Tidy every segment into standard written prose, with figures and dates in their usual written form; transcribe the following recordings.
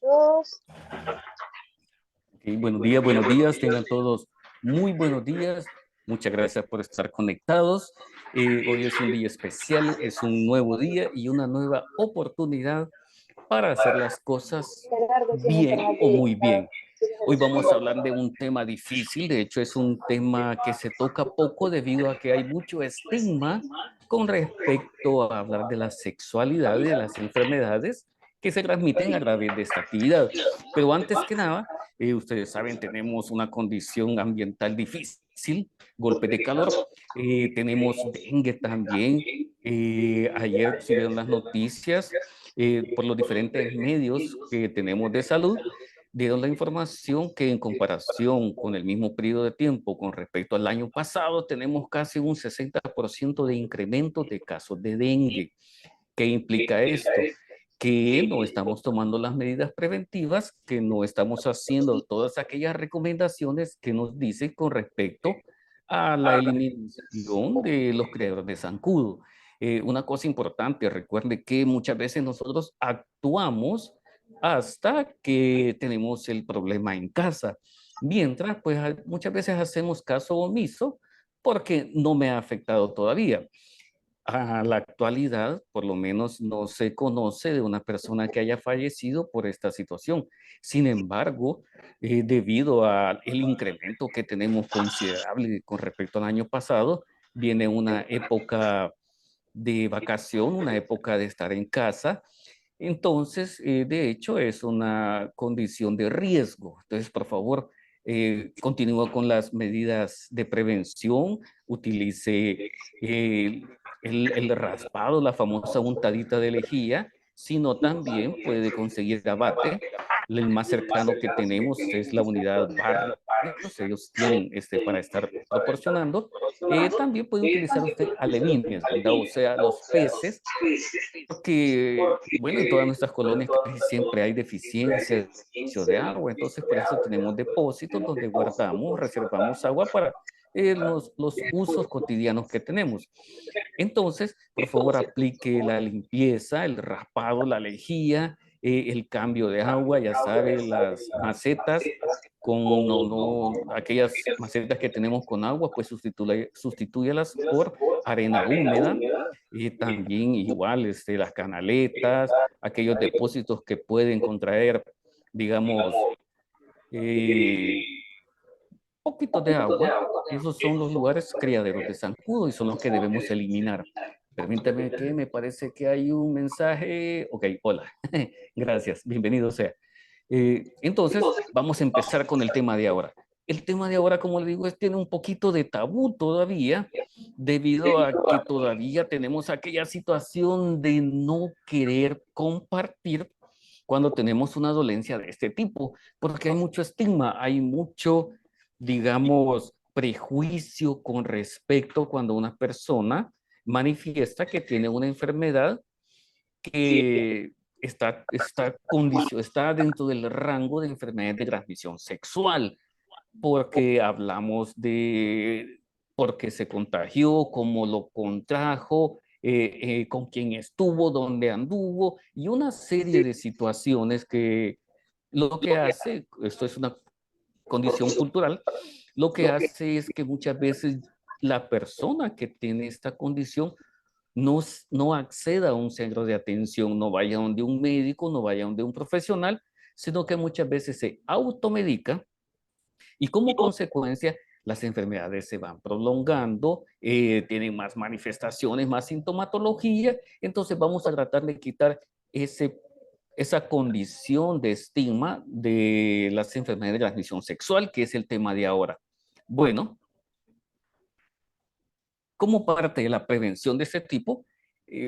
Dos. Buenos días, tengan todos muy buenos días. Muchas gracias por estar conectados. Hoy es un día especial, es un nuevo día y una nueva oportunidad para hacer las cosas Gerardo tiene bien internet o muy ilimitado. bien. Hoy vamos a hablar de un tema difícil, de hecho es un tema que se toca poco debido a que hay mucho estigma con respecto a hablar de la sexualidad y de las enfermedades que se transmiten a través de esta actividad. Pero antes que nada, ustedes saben, tenemos una condición ambiental difícil, golpes de calor, tenemos dengue también. Ayer si vieron las noticias por los diferentes medios que tenemos de salud, dieron la información que en comparación con el mismo periodo de tiempo con respecto al año pasado, tenemos casi un 60% de incremento de casos de dengue. ¿Qué implica esto? Que no estamos tomando las medidas preventivas, que no estamos haciendo todas aquellas recomendaciones que nos dicen con respecto a la eliminación de los criaderos de zancudo. Una cosa importante, recuerde que muchas veces nosotros actuamos hasta que tenemos el problema en casa, mientras pues muchas veces hacemos caso omiso porque no me ha afectado todavía. A la actualidad, por lo menos no se conoce de una persona que haya fallecido por esta situación. Sin embargo, debido al incremento que tenemos considerable con respecto al año pasado, viene una época de vacación, una época de estar en casa. Entonces, de hecho, es una condición de riesgo. Entonces, por favor, continúa con las medidas de prevención, utilice eh, el raspado, la famosa untadita de lejía, sino también puede conseguir abate. El más cercano que tenemos es la unidad barrios, ellos tienen para estar proporcionando. También puede utilizar usted alevines, ¿verdad? O sea, los peces, porque, bueno, en todas nuestras colonias casi siempre hay deficiencia de agua, entonces por eso tenemos depósitos donde guardamos, reservamos agua para los usos cotidianos que tenemos. Entonces, por favor, aplique la limpieza, el raspado, la lejía, el cambio de agua, ya sabe, las macetas con aquellas macetas que tenemos con agua, pues sustitúyelas por arena húmeda. Y también igual las canaletas, aquellos depósitos que pueden contraer, digamos, poquitos de agua. Esos son los lugares criaderos de zancudo y son los que debemos eliminar. Permítame que me parece que hay un mensaje. Ok, hola. Gracias, bienvenido sea. Entonces, vamos a empezar con el tema de ahora. El tema de ahora, como le digo, tiene un poquito de tabú todavía, debido a que todavía tenemos aquella situación de no querer compartir cuando tenemos una dolencia de este tipo, porque hay mucho estigma, hay mucho, digamos, prejuicio con respecto cuando una persona manifiesta que tiene una enfermedad que está dentro del rango de enfermedades de transmisión sexual, porque hablamos de por qué se contagió, cómo lo contrajo, con quién estuvo, dónde anduvo, y una serie de situaciones que lo que hace, esto es una condición cultural, lo que hace es que muchas veces la persona que tiene esta condición no acceda a un centro de atención, no vaya donde un médico, no vaya donde un profesional, sino que muchas veces se automedica y como consecuencia las enfermedades se van prolongando, tienen más manifestaciones, más sintomatología, entonces vamos a tratar de quitar esa condición de estigma de las enfermedades de transmisión sexual, que es el tema de ahora. Bueno, como parte de la prevención de este tipo,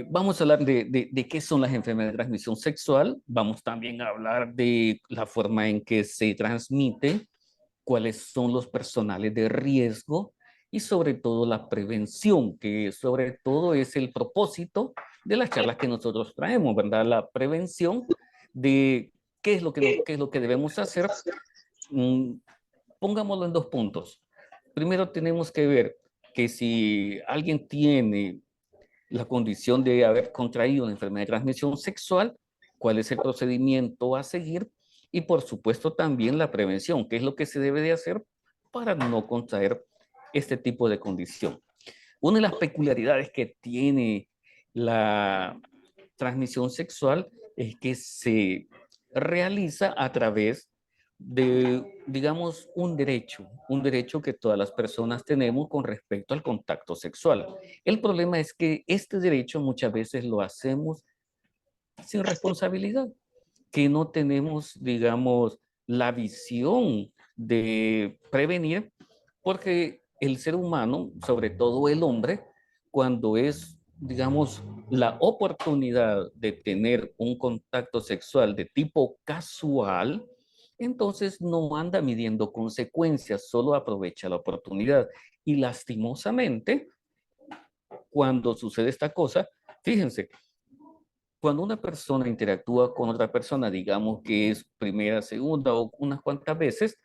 vamos a hablar de qué son las enfermedades de transmisión sexual, vamos también a hablar de la forma en que se transmite, cuáles son los personales de riesgo y sobre todo la prevención, que sobre todo es el propósito de las charlas que nosotros traemos, ¿verdad? La prevención de qué es lo que debemos hacer. Mm, Pongámoslo en dos puntos. Primero tenemos que ver que si alguien tiene la condición de haber contraído una enfermedad de transmisión sexual, cuál es el procedimiento a seguir y por supuesto también la prevención, que es lo que se debe de hacer para no contraer este tipo de condición. Una de las peculiaridades que tiene la transmisión sexual es que se realiza a través de, digamos, un derecho que todas las personas tenemos con respecto al contacto sexual. El problema es que este derecho muchas veces lo hacemos sin responsabilidad, que no tenemos, digamos, la visión de prevenir, porque el ser humano, sobre todo el hombre, cuando es, digamos, la oportunidad de tener un contacto sexual de tipo casual, entonces no anda midiendo consecuencias, solo aprovecha la oportunidad. Y lastimosamente, cuando sucede esta cosa, fíjense, cuando una persona interactúa con otra persona, digamos que es primera, segunda o unas cuantas veces,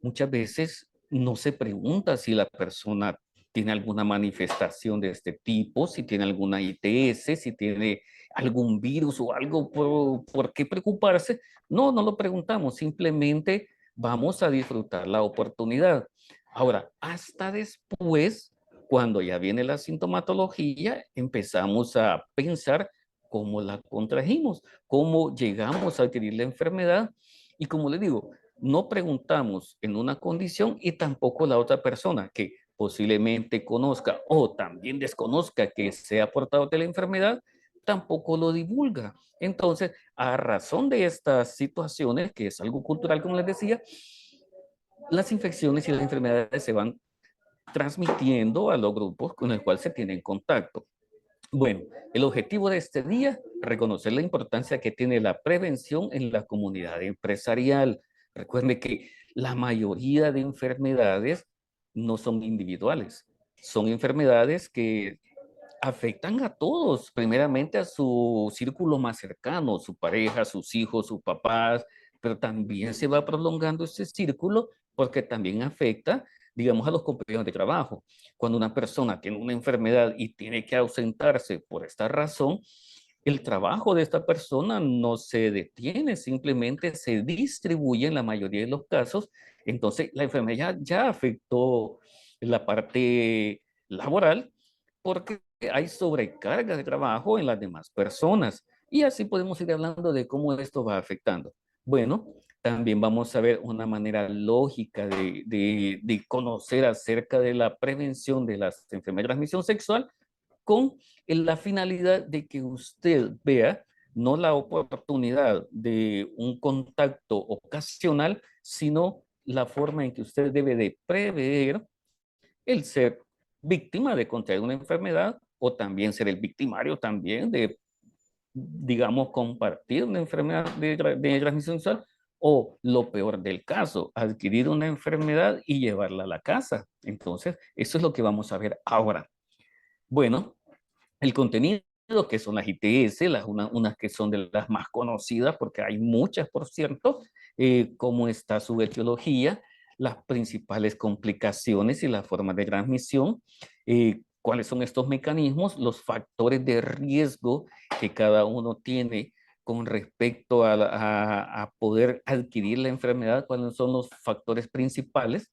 muchas veces no se pregunta si la persona tiene alguna manifestación de este tipo, si tiene alguna ITS, si tiene algún virus o algo por qué preocuparse. No, no lo preguntamos, simplemente vamos a disfrutar la oportunidad. Ahora, hasta después, cuando ya viene la sintomatología, empezamos a pensar cómo la contrajimos, cómo llegamos a adquirir la enfermedad. Y como les digo, no preguntamos en una condición y tampoco la otra persona que posiblemente conozca o también desconozca que sea portador de la enfermedad, tampoco lo divulga. Entonces, a razón de estas situaciones, que es algo cultural, como les decía, las infecciones y las enfermedades se van transmitiendo a los grupos con los cuales se tienen contacto. Bueno, el objetivo de este día, reconocer la importancia que tiene la prevención en la comunidad empresarial. Recuerde que la mayoría de enfermedades no son individuales, son enfermedades que afectan a todos, primeramente a su círculo más cercano, su pareja, sus hijos, sus papás, pero también se va prolongando ese círculo porque también afecta, digamos, a los compañeros de trabajo. Cuando una persona tiene una enfermedad y tiene que ausentarse por esta razón, el trabajo de esta persona no se detiene, simplemente se distribuye en la mayoría de los casos. Entonces, la enfermedad ya afectó la parte laboral porque hay sobrecarga de trabajo en las demás personas. Y así podemos ir hablando de cómo esto va afectando. Bueno, también vamos a ver una manera lógica de conocer acerca de la prevención de las enfermedades de transmisión sexual con la finalidad de que usted vea no la oportunidad de un contacto ocasional, sino la forma en que usted debe de prever el ser víctima de contraer una enfermedad o también ser el victimario también de, digamos, compartir una enfermedad de transmisión sexual o lo peor del caso, adquirir una enfermedad y llevarla a la casa. Entonces, eso es lo que vamos a ver ahora. Bueno, el contenido que son las ITS, unas que son de las más conocidas, porque hay muchas, por cierto, cómo está su etiología, las principales complicaciones y las formas de transmisión, cuáles son estos mecanismos, los factores de riesgo que cada uno tiene con respecto a poder adquirir la enfermedad, cuáles son los factores principales,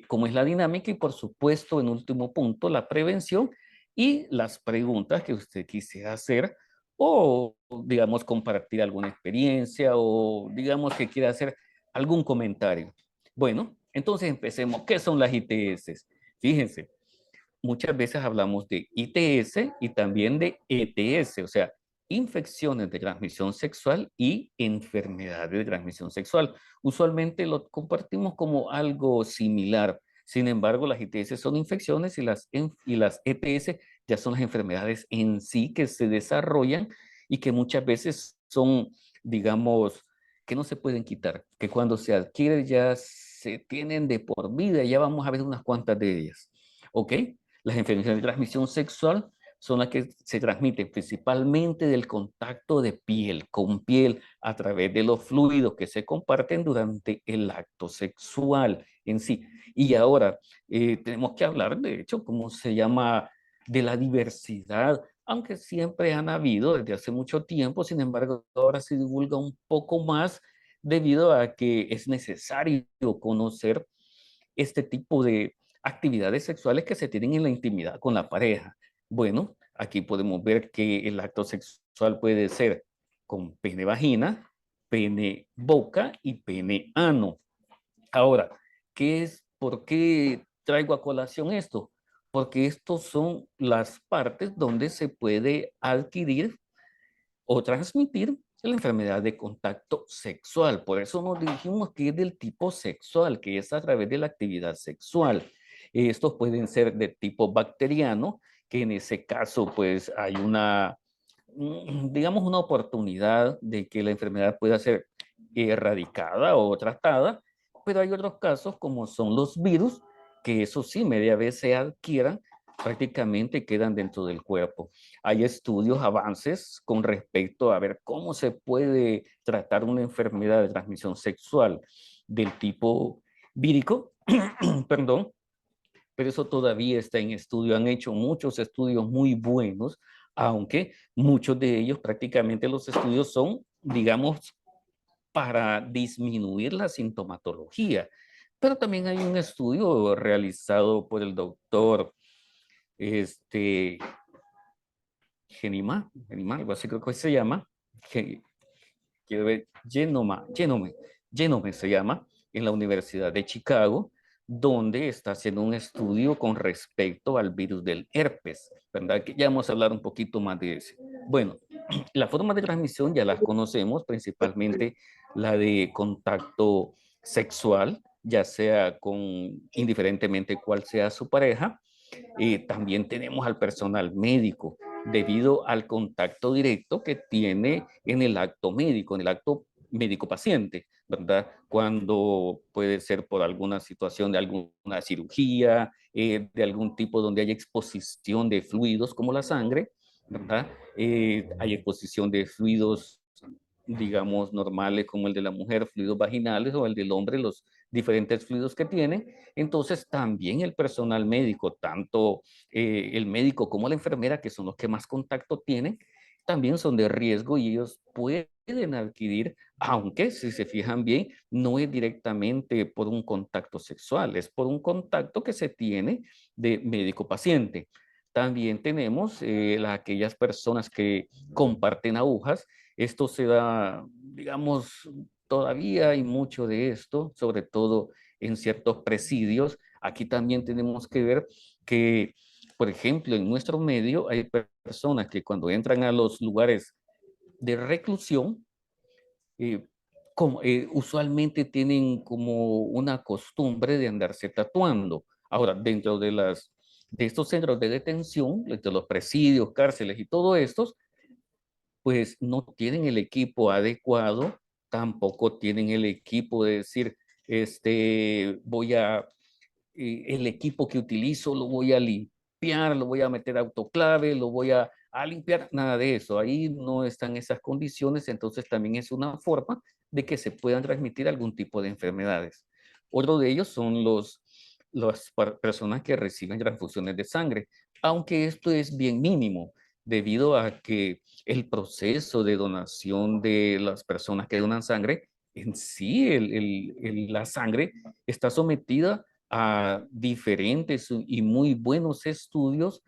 cómo es la dinámica y, por supuesto, en último punto, la prevención y las preguntas que usted quisiera hacer o, digamos, compartir alguna experiencia o, digamos, que quiera hacer algún comentario. Bueno, entonces empecemos. ¿Qué son las ITS? Fíjense, muchas veces hablamos de ITS y también de ETS, o sea, infecciones de transmisión sexual y enfermedades de transmisión sexual. Usualmente lo compartimos como algo similar. Sin embargo, las ITS son infecciones y las ETS ya son las enfermedades en sí que se desarrollan y que muchas veces son, digamos, que no se pueden quitar, que cuando se adquiere ya se tienen de por vida. Ya vamos a ver unas cuantas de ellas. ¿Ok? Las enfermedades de transmisión sexual son las que se transmiten principalmente del contacto de piel con piel a través de los fluidos que se comparten durante el acto sexual en sí. Y ahora tenemos que hablar, de hecho, cómo se llama, de la diversidad, aunque siempre han habido desde hace mucho tiempo, sin embargo, ahora se divulga un poco más debido a que es necesario conocer este tipo de actividades sexuales que se tienen en la intimidad con la pareja. Bueno, aquí podemos ver que el acto sexual puede ser con pene vagina, pene boca y pene ano. Ahora, ¿por qué traigo a colación esto? Porque estos son las partes donde se puede adquirir o transmitir la enfermedad de contacto sexual. Por eso nos dijimos que es del tipo sexual, que es a través de la actividad sexual. Estos pueden ser de tipo bacteriano, que en ese caso pues hay digamos, una oportunidad de que la enfermedad pueda ser erradicada o tratada, pero hay otros casos como son los virus, que eso sí, media vez se adquieran, prácticamente quedan dentro del cuerpo. Hay estudios, avances con respecto a ver cómo se puede tratar una enfermedad de transmisión sexual del tipo vírico, perdón, pero eso todavía está en estudio. Han hecho muchos estudios muy buenos, aunque muchos de ellos, prácticamente los estudios son, digamos, para disminuir la sintomatología. Pero también hay un estudio realizado por el doctor este, Genima, algo así creo que se llama, quiero ver, Genome se llama, en la Universidad de Chicago, donde está haciendo un estudio con respecto al virus del herpes, ¿verdad? Que ya vamos a hablar un poquito más de eso. Bueno, las formas de transmisión ya las conocemos, principalmente la de contacto sexual, ya sea indiferentemente cuál sea su pareja. También tenemos al personal médico, debido al contacto directo que tiene en el acto médico, en el acto médico-paciente, ¿verdad? Cuando puede ser por alguna situación de alguna cirugía, de algún tipo donde haya exposición de fluidos como la sangre, ¿verdad? Hay exposición de fluidos, digamos, normales como el de la mujer, fluidos vaginales, o el del hombre, los diferentes fluidos que tienen. Entonces, también el personal médico, tanto el médico como la enfermera, que son los que más contacto tienen, también son de riesgo y ellos pueden adquirir, aunque si se fijan bien, no es directamente por un contacto sexual, es por un contacto que se tiene de médico-paciente. También tenemos aquellas personas que comparten agujas. Esto se da, digamos, todavía hay mucho de esto, sobre todo en ciertos presidios. Aquí también tenemos que ver que, por ejemplo, en nuestro medio hay personas que cuando entran a los lugares de reclusión, eh, usualmente tienen como una costumbre de andarse tatuando. Ahora, dentro de estos centros de detención, de los presidios, cárceles y todo esto, pues no tienen el equipo adecuado, tampoco tienen el equipo de decir, el equipo que utilizo lo voy a limpiar, lo voy a meter autoclave, lo voy a limpiar, nada de eso. Ahí no están esas condiciones, entonces también es una forma de que se puedan transmitir algún tipo de enfermedades. Otro de ellos son las personas que reciben transfusiones de sangre, aunque esto es bien mínimo, debido a que el proceso de donación de las personas que donan sangre, en sí, la sangre está sometida a diferentes y muy buenos estudios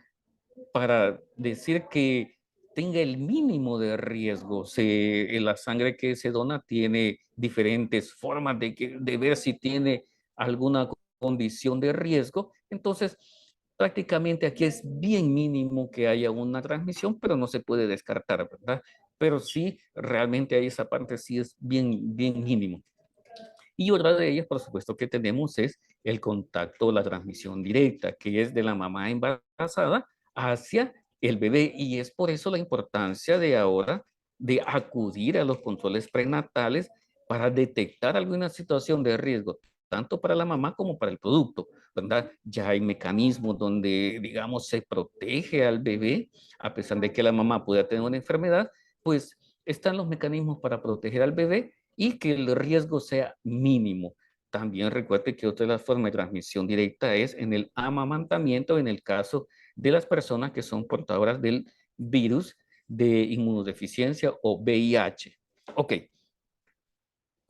para decir que tenga el mínimo de riesgo. La sangre que se dona tiene diferentes formas de ver si tiene alguna condición de riesgo. Entonces, prácticamente aquí es bien mínimo que haya una transmisión, pero no se puede descartar, ¿verdad? Pero sí, realmente ahí esa parte sí es bien, bien mínimo. Y otra de ellas, por supuesto, que tenemos es el contacto, la transmisión directa, que es de la mamá embarazada hacia el bebé. Y es por eso la importancia de ahora de acudir a los controles prenatales para detectar alguna situación de riesgo, tanto para la mamá como para el producto, ¿verdad? Ya hay mecanismos donde, digamos, se protege al bebé, a pesar de que la mamá pueda tener una enfermedad, pues están los mecanismos para proteger al bebé y que el riesgo sea mínimo. También recuerde que otra de las formas de transmisión directa es en el amamantamiento, en el caso de las personas que son portadoras del virus de inmunodeficiencia o VIH. Ok,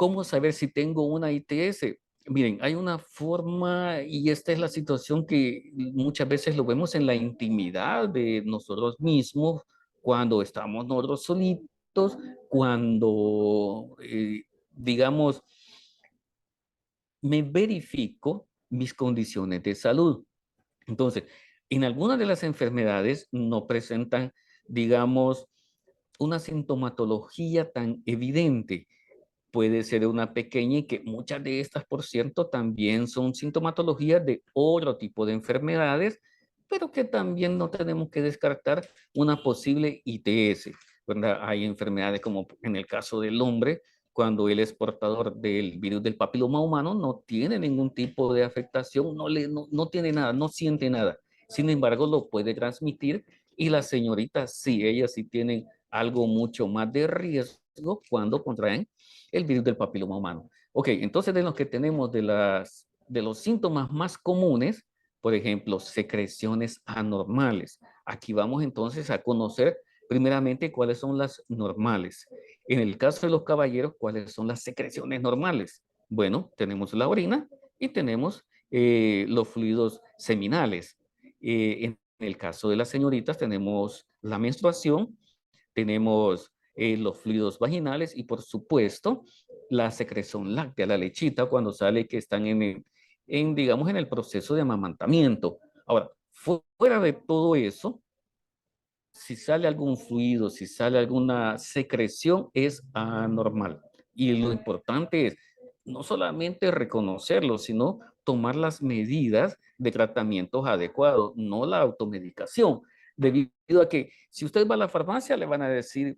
¿Cómo saber si tengo una ITS? Miren, hay una forma y esta es la situación que muchas veces lo vemos en la intimidad de nosotros mismos, cuando estamos nosotros solitos, cuando, digamos, me verifico mis condiciones de salud. Entonces, en algunas de las enfermedades no presentan, digamos, una sintomatología tan evidente. Puede ser una pequeña y que muchas de estas, por cierto, también son sintomatologías de otro tipo de enfermedades, pero que también no tenemos que descartar una posible ITS, ¿verdad? Hay enfermedades como en el caso del hombre, cuando él es portador del virus del papiloma humano, no tiene ningún tipo de afectación, no tiene nada, no siente nada. Sin embargo, lo puede transmitir y las señoritas sí, ellas sí tienen algo mucho más de riesgo cuando contraen el virus del papiloma humano. Ok, entonces de los que tenemos de los síntomas más comunes, por ejemplo, secreciones anormales. Aquí vamos entonces a conocer primeramente cuáles son las normales. En el caso de los caballeros, cuáles son las secreciones normales. Bueno, tenemos la orina y tenemos los fluidos seminales. En el caso de las señoritas tenemos la menstruación, tenemos los fluidos vaginales y por supuesto la secreción láctea, la lechita cuando sale que están digamos, en el proceso de amamantamiento. Ahora, fuera de todo eso, si sale algún fluido, si sale alguna secreción, es anormal. Y lo importante es no solamente reconocerlo, sino tomar las medidas de tratamientos adecuados, no la automedicación. Debido a que si usted va a la farmacia, le van a decir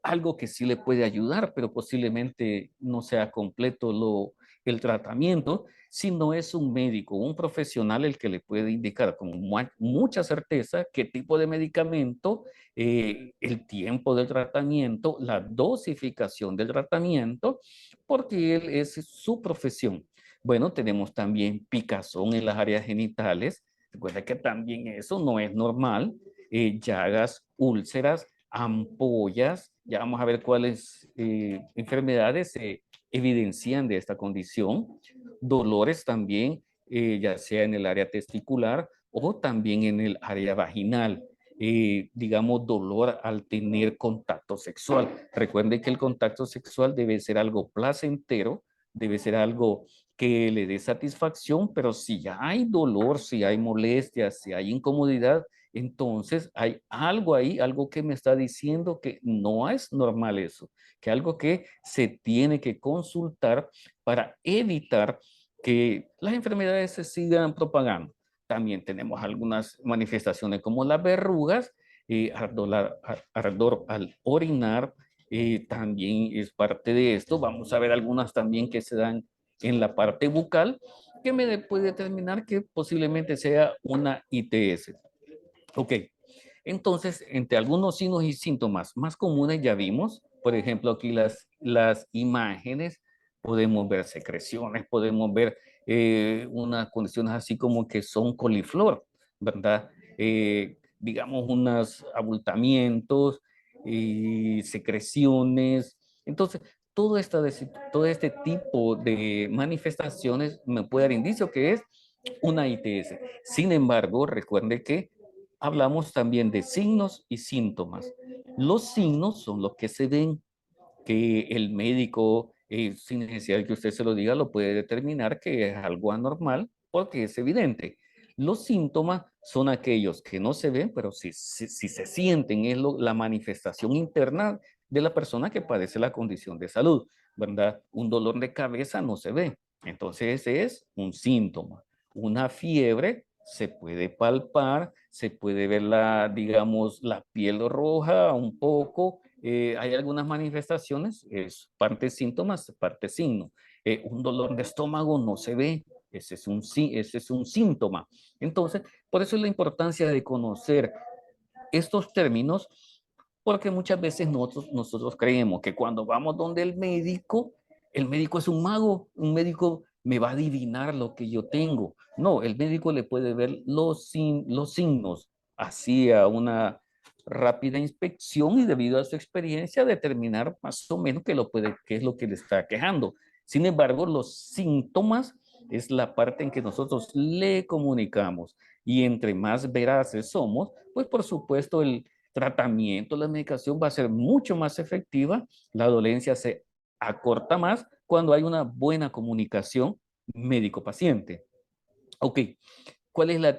algo que sí le puede ayudar, pero posiblemente no sea completo el tratamiento, si no es un médico, un profesional el que le puede indicar con mucha certeza qué tipo de medicamento, el tiempo del tratamiento, la dosificación del tratamiento, porque él es su profesión. Bueno, tenemos también picazón en las áreas genitales. Recuerda que también eso no es normal. Llagas, úlceras, ampollas. Ya vamos a ver cuáles enfermedades se evidencian de esta condición. Dolores también, ya sea en el área testicular o también en el área vaginal. Digamos, dolor al tener contacto sexual. Recuerden que el contacto sexual debe ser algo placentero, debe ser algo que le dé satisfacción, pero si ya hay dolor, si hay molestia, si hay incomodidad, entonces hay algo ahí, algo que me está diciendo que no es normal eso, que algo que se tiene que consultar para evitar que las enfermedades se sigan propagando. También tenemos algunas manifestaciones como las verrugas, ardor al orinar, también es parte de esto. Vamos a ver algunas también que se dan en la parte bucal, que me puede determinar que posiblemente sea una ITS. Ok, entonces, entre algunos signos y síntomas más comunes ya vimos, por ejemplo, aquí las imágenes, podemos ver secreciones, podemos ver unas condiciones así como que son coliflor, ¿verdad? Digamos, unos abultamientos y secreciones. Entonces, todo este tipo de manifestaciones me puede dar indicio que es una ITS. Sin embargo, recuerde que hablamos también de signos y síntomas. Los signos son los que se ven, que el médico, sin necesidad de que usted se lo diga, lo puede determinar que es algo anormal porque es evidente. Los síntomas son aquellos que no se ven, pero si se sienten, es la manifestación interna de la persona que padece la condición de salud, ¿verdad? Un dolor de cabeza no se ve, entonces ese es un síntoma. Una fiebre se puede palpar, se puede ver digamos, la piel roja un poco, hay algunas manifestaciones, es parte síntomas, parte signo. Un dolor de estómago no se ve, ese es un síntoma. Entonces, por eso es la importancia de conocer estos términos, porque muchas veces nosotros creemos que cuando vamos donde el médico es un mago, un médico me va a adivinar lo que yo tengo. No, el médico le puede ver los signos así rápida inspección y debido a su experiencia determinar más o menos qué es lo que le está quejando. Sin embargo, los síntomas es la parte en que nosotros le comunicamos y entre más veraces somos, pues por supuesto el tratamiento, la medicación va a ser mucho más efectiva, la dolencia se acorta más cuando hay una buena comunicación médico-paciente. Ok, ¿cuál es la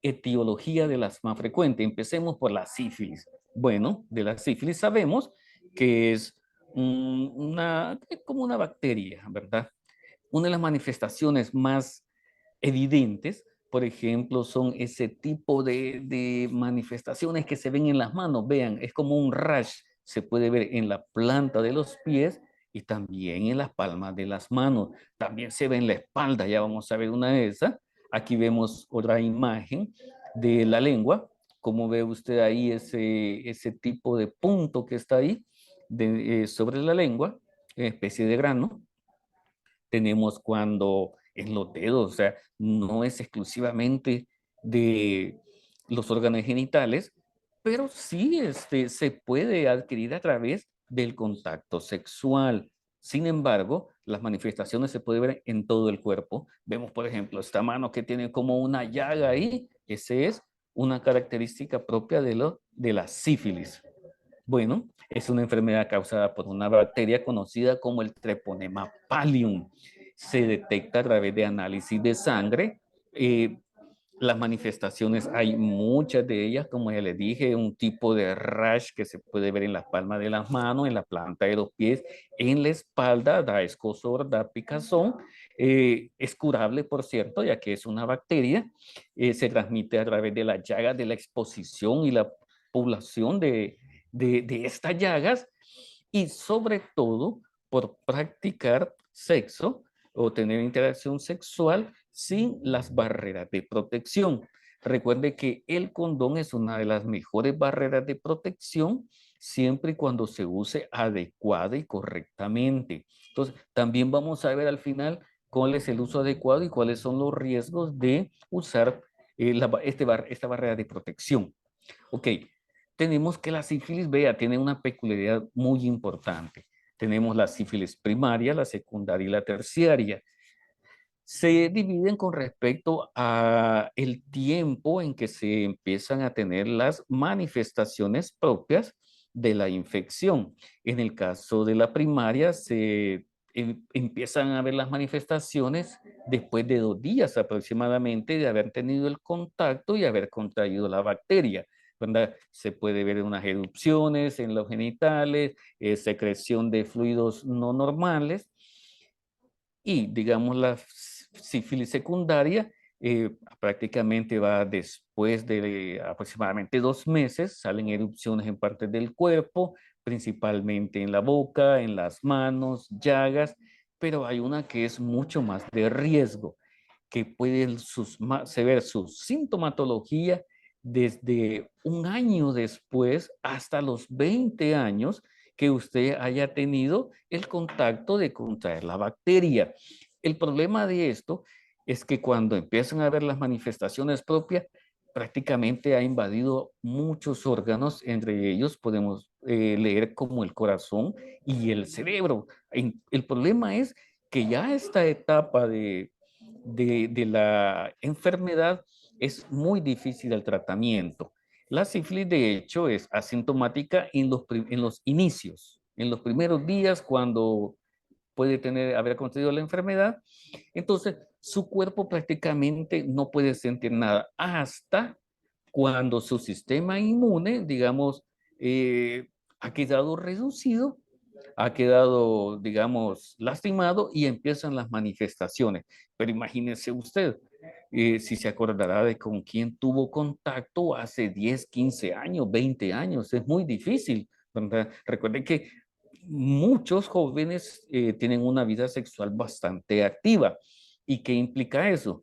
etiología de las más frecuentes? Empecemos por la sífilis. Bueno, de la sífilis sabemos que es como una bacteria, ¿verdad? Una de las manifestaciones más evidentes, por ejemplo, son ese tipo de manifestaciones que se ven en las manos. Vean, es como un rash, se puede ver en la planta de los pies y también en las palmas de las manos. También se ve en la espalda, ya vamos a ver una de esas. Aquí vemos otra imagen de la lengua. Como ve usted ahí ese tipo de punto que está ahí sobre la lengua, especie de grano. Tenemos cuando en los dedos, o sea, no es exclusivamente de los órganos genitales, pero sí se puede adquirir a través del contacto sexual. Sin embargo, las manifestaciones se pueden ver en todo el cuerpo. Vemos, por ejemplo, esta mano que tiene como una llaga ahí. Ese es una característica propia de la sífilis. Bueno, es una enfermedad causada por una bacteria conocida como el Treponema palium. Se detecta a través de análisis de sangre. Eh, las manifestaciones, hay muchas de ellas, como ya les dije, un tipo de rash que se puede ver en la palma de las manos, en la planta de los pies, en la espalda, da escozor, da picazón. Es curable, por cierto, ya que es una bacteria. Se transmite a través de las llagas, de la exposición y la población de estas llagas y sobre todo por practicar sexo o tener interacción sexual sin las barreras de protección. Recuerde que el condón es una de las mejores barreras de protección siempre y cuando se use adecuada y correctamente. Entonces, también vamos a ver al final cuál es el uso adecuado y cuáles son los riesgos de usar esta barrera de protección. Ok, tenemos que la sífilis, vea, tiene una peculiaridad muy importante. Tenemos la sífilis primaria, la secundaria y la terciaria. Se dividen con respecto a el tiempo en que se empiezan a tener las manifestaciones propias de la infección. En el caso de la primaria, empiezan a ver las manifestaciones después de 2 días aproximadamente de haber tenido el contacto y haber contraído la bacteria. ¿Verdad? Se puede ver unas erupciones en los genitales, secreción de fluidos no normales y, digamos, la sífilis secundaria prácticamente va después de aproximadamente 2 meses, salen erupciones en partes del cuerpo, principalmente en la boca, en las manos, llagas, pero hay una que es mucho más de riesgo, que puede ver su sintomatología desde un año después hasta los 20 años que usted haya tenido el contacto de contraer la bacteria. El problema de esto es que cuando empiezan a ver las manifestaciones propias, prácticamente ha invadido muchos órganos, entre ellos podemos leer como el corazón y el cerebro. El problema es que ya esta etapa de la enfermedad es muy difícil el tratamiento. La sífilis, de hecho, es asintomática en los inicios, en los primeros días cuando puede haber contraído la enfermedad. Entonces, su cuerpo prácticamente no puede sentir nada hasta cuando su sistema inmune, digamos, ha quedado reducido, ha quedado, digamos, lastimado y empiezan las manifestaciones. Pero imagínese usted, si se acordará de con quién tuvo contacto hace 10, 15 años, 20 años, es muy difícil, ¿verdad? Recuerde que muchos jóvenes tienen una vida sexual bastante activa. ¿Y qué implica eso?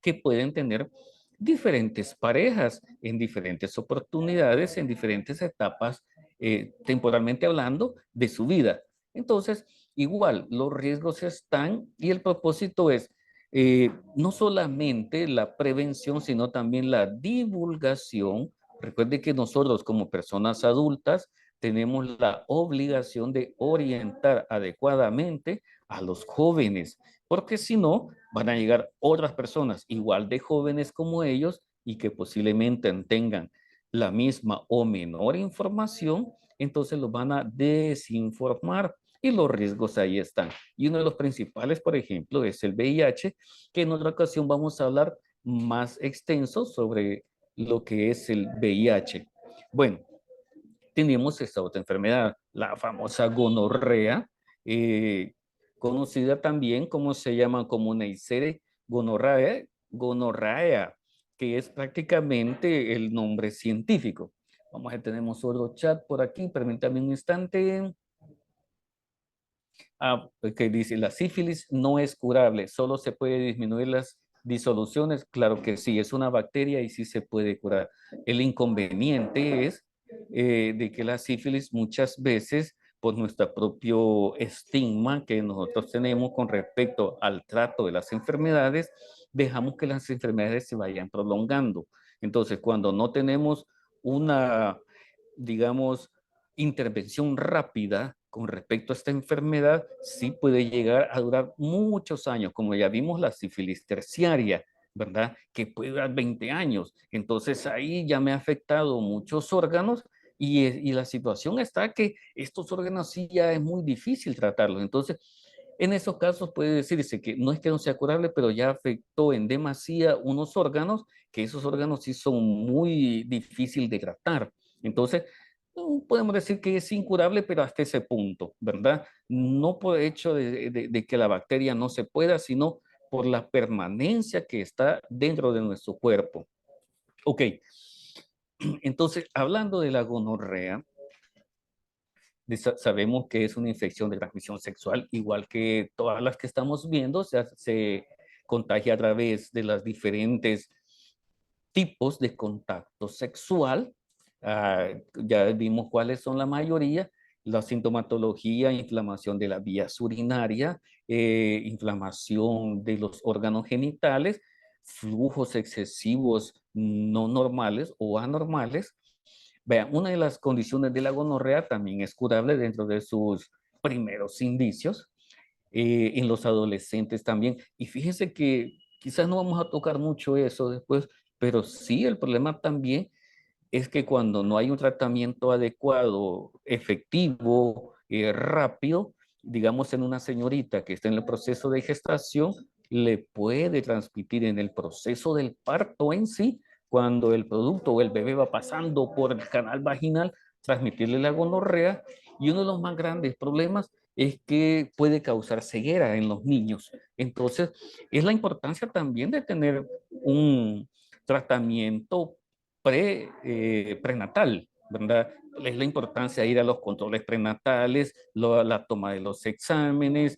Que pueden tener diferentes parejas en diferentes oportunidades, en diferentes etapas, temporalmente hablando, de su vida. Entonces, igual, los riesgos están y el propósito es no solamente la prevención, sino también la divulgación Recuerde que nosotros como personas adultas tenemos la obligación de orientar adecuadamente a los jóvenes, porque si no, van a llegar otras personas igual de jóvenes como ellos y que posiblemente tengan la misma o menor información, entonces los van a desinformar y los riesgos ahí están. Y uno de los principales, por ejemplo, es el VIH, que en otra ocasión vamos a hablar más extenso sobre lo que es el VIH. Bueno, tenemos esta otra enfermedad, la famosa gonorrea, eh, conocida también como se llama como Neisseria gonorrea, que es prácticamente el nombre científico. Vamos a ver, tenemos otro chat por aquí, permítame un instante. Que dice, la sífilis no es curable, solo se puede disminuir las disoluciones. Claro que sí, es una bacteria y sí se puede curar. El inconveniente es de que la sífilis muchas veces, por nuestro propio estigma que nosotros tenemos con respecto al trato de las enfermedades, dejamos que las enfermedades se vayan prolongando. Entonces, cuando no tenemos una, digamos, intervención rápida con respecto a esta enfermedad, sí puede llegar a durar muchos años, como ya vimos la sífilis terciaria, ¿verdad? Que puede durar 20 años. Entonces ahí ya me ha afectado muchos órganos y la situación está que estos órganos sí ya es muy difícil tratarlos. Entonces, en esos casos puede decirse que no es que no sea curable, pero ya afectó en demasía unos órganos, que esos órganos sí son muy difíciles de tratar. Entonces, podemos decir que es incurable, pero hasta ese punto, ¿verdad? No por el hecho de que la bacteria no se pueda, sino por la permanencia que está dentro de nuestro cuerpo. Ok, entonces, hablando de la gonorrea, sabemos que es una infección de transmisión sexual, igual que todas las que estamos viendo, se contagia a través de las diferentes tipos de contacto sexual. Ya vimos cuáles son la mayoría. La sintomatología, inflamación de las vías urinarias, inflamación de los órganos genitales, flujos excesivos no normales o anormales. Vean, una de las condiciones de la gonorrea también es curable dentro de sus primeros indicios, en los adolescentes también. Y fíjense que quizás no vamos a tocar mucho eso después, pero sí el problema también es que cuando no hay un tratamiento adecuado, efectivo, rápido, digamos en una señorita que está en el proceso de gestación, le puede transmitir en el proceso del parto en sí, cuando el producto o el bebé va pasando por el canal vaginal, transmitirle la gonorrea. Y uno de los más grandes problemas es que puede causar ceguera en los niños. Entonces, es la importancia también de tener un tratamiento prenatal, ¿verdad? Es la importancia de ir a los controles prenatales, la toma de los exámenes,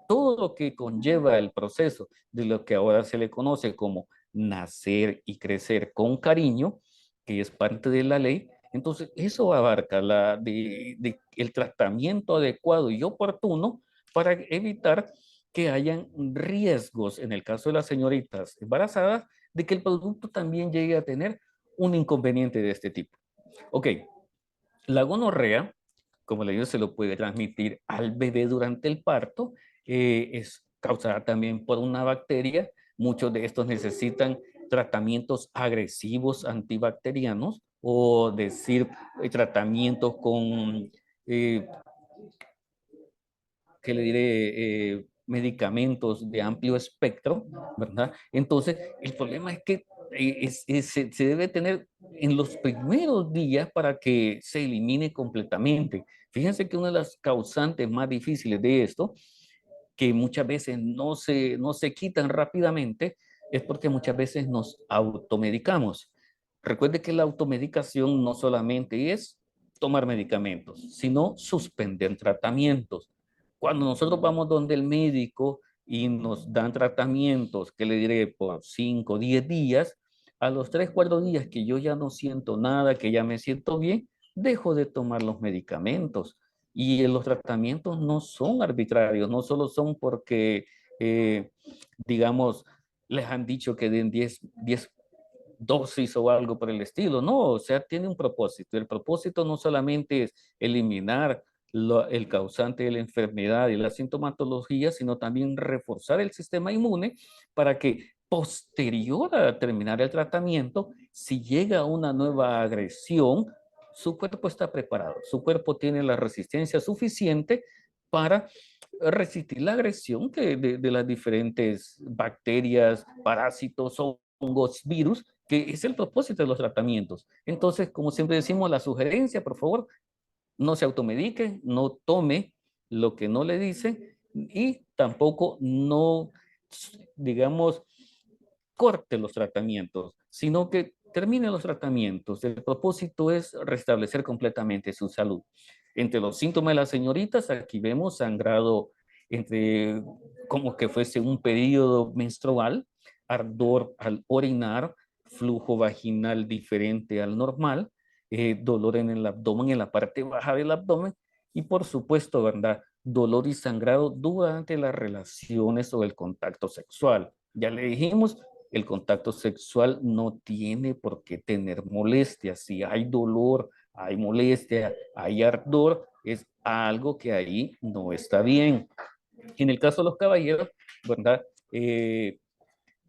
todo lo que conlleva el proceso de lo que ahora se le conoce como nacer y crecer con cariño, que es parte de la ley. Entonces, eso abarca el tratamiento adecuado y oportuno para evitar que hayan riesgos, en el caso de las señoritas embarazadas, de que el producto también llegue a tener un inconveniente de este tipo. Ok, la gonorrea, como le digo, se lo puede transmitir al bebé durante el parto, es causada también por una bacteria. Muchos de estos necesitan tratamientos agresivos antibacterianos o decir tratamientos con eh, ¿qué le diré? Medicamentos de amplio espectro, ¿verdad? Entonces, el problema es que se debe tener en los primeros días para que se elimine completamente. Fíjense que una de las causantes más difíciles de esto, que muchas veces no se quitan rápidamente, es porque muchas veces nos automedicamos. Recuerde que la automedicación no solamente es tomar medicamentos, sino suspender tratamientos. Cuando nosotros vamos donde el médico y nos dan tratamientos, que le diré por 5 o 10 días, a los 3 4 días que yo ya no siento nada, que ya me siento bien, dejo de tomar los medicamentos. Y los tratamientos no son arbitrarios, no solo son porque, digamos, les han dicho que den 10 dosis o algo por el estilo, no, o sea, tiene un propósito. El propósito no solamente es eliminar el causante de la enfermedad y la sintomatología, sino también reforzar el sistema inmune para que posterior a terminar el tratamiento, si llega una nueva agresión, su cuerpo está preparado, su cuerpo tiene la resistencia suficiente para resistir la agresión de las diferentes bacterias, parásitos, hongos, virus, que es el propósito de los tratamientos. Entonces, como siempre decimos, la sugerencia, por favor, no se automedique, no tome lo que no le dicen y tampoco no, digamos, corte los tratamientos, sino que termine los tratamientos. El propósito es restablecer completamente su salud. Entre los síntomas de las señoritas, aquí vemos sangrado entre como que fuese un periodo menstrual, ardor al orinar, flujo vaginal diferente al normal, dolor en el abdomen, en la parte baja del abdomen, y por supuesto, ¿verdad? Dolor y sangrado durante las relaciones o el contacto sexual. Ya le dijimos, el contacto sexual no tiene por qué tener molestia. Si hay dolor, hay molestia, hay ardor, es algo que ahí no está bien. En el caso de los caballeros, ¿verdad?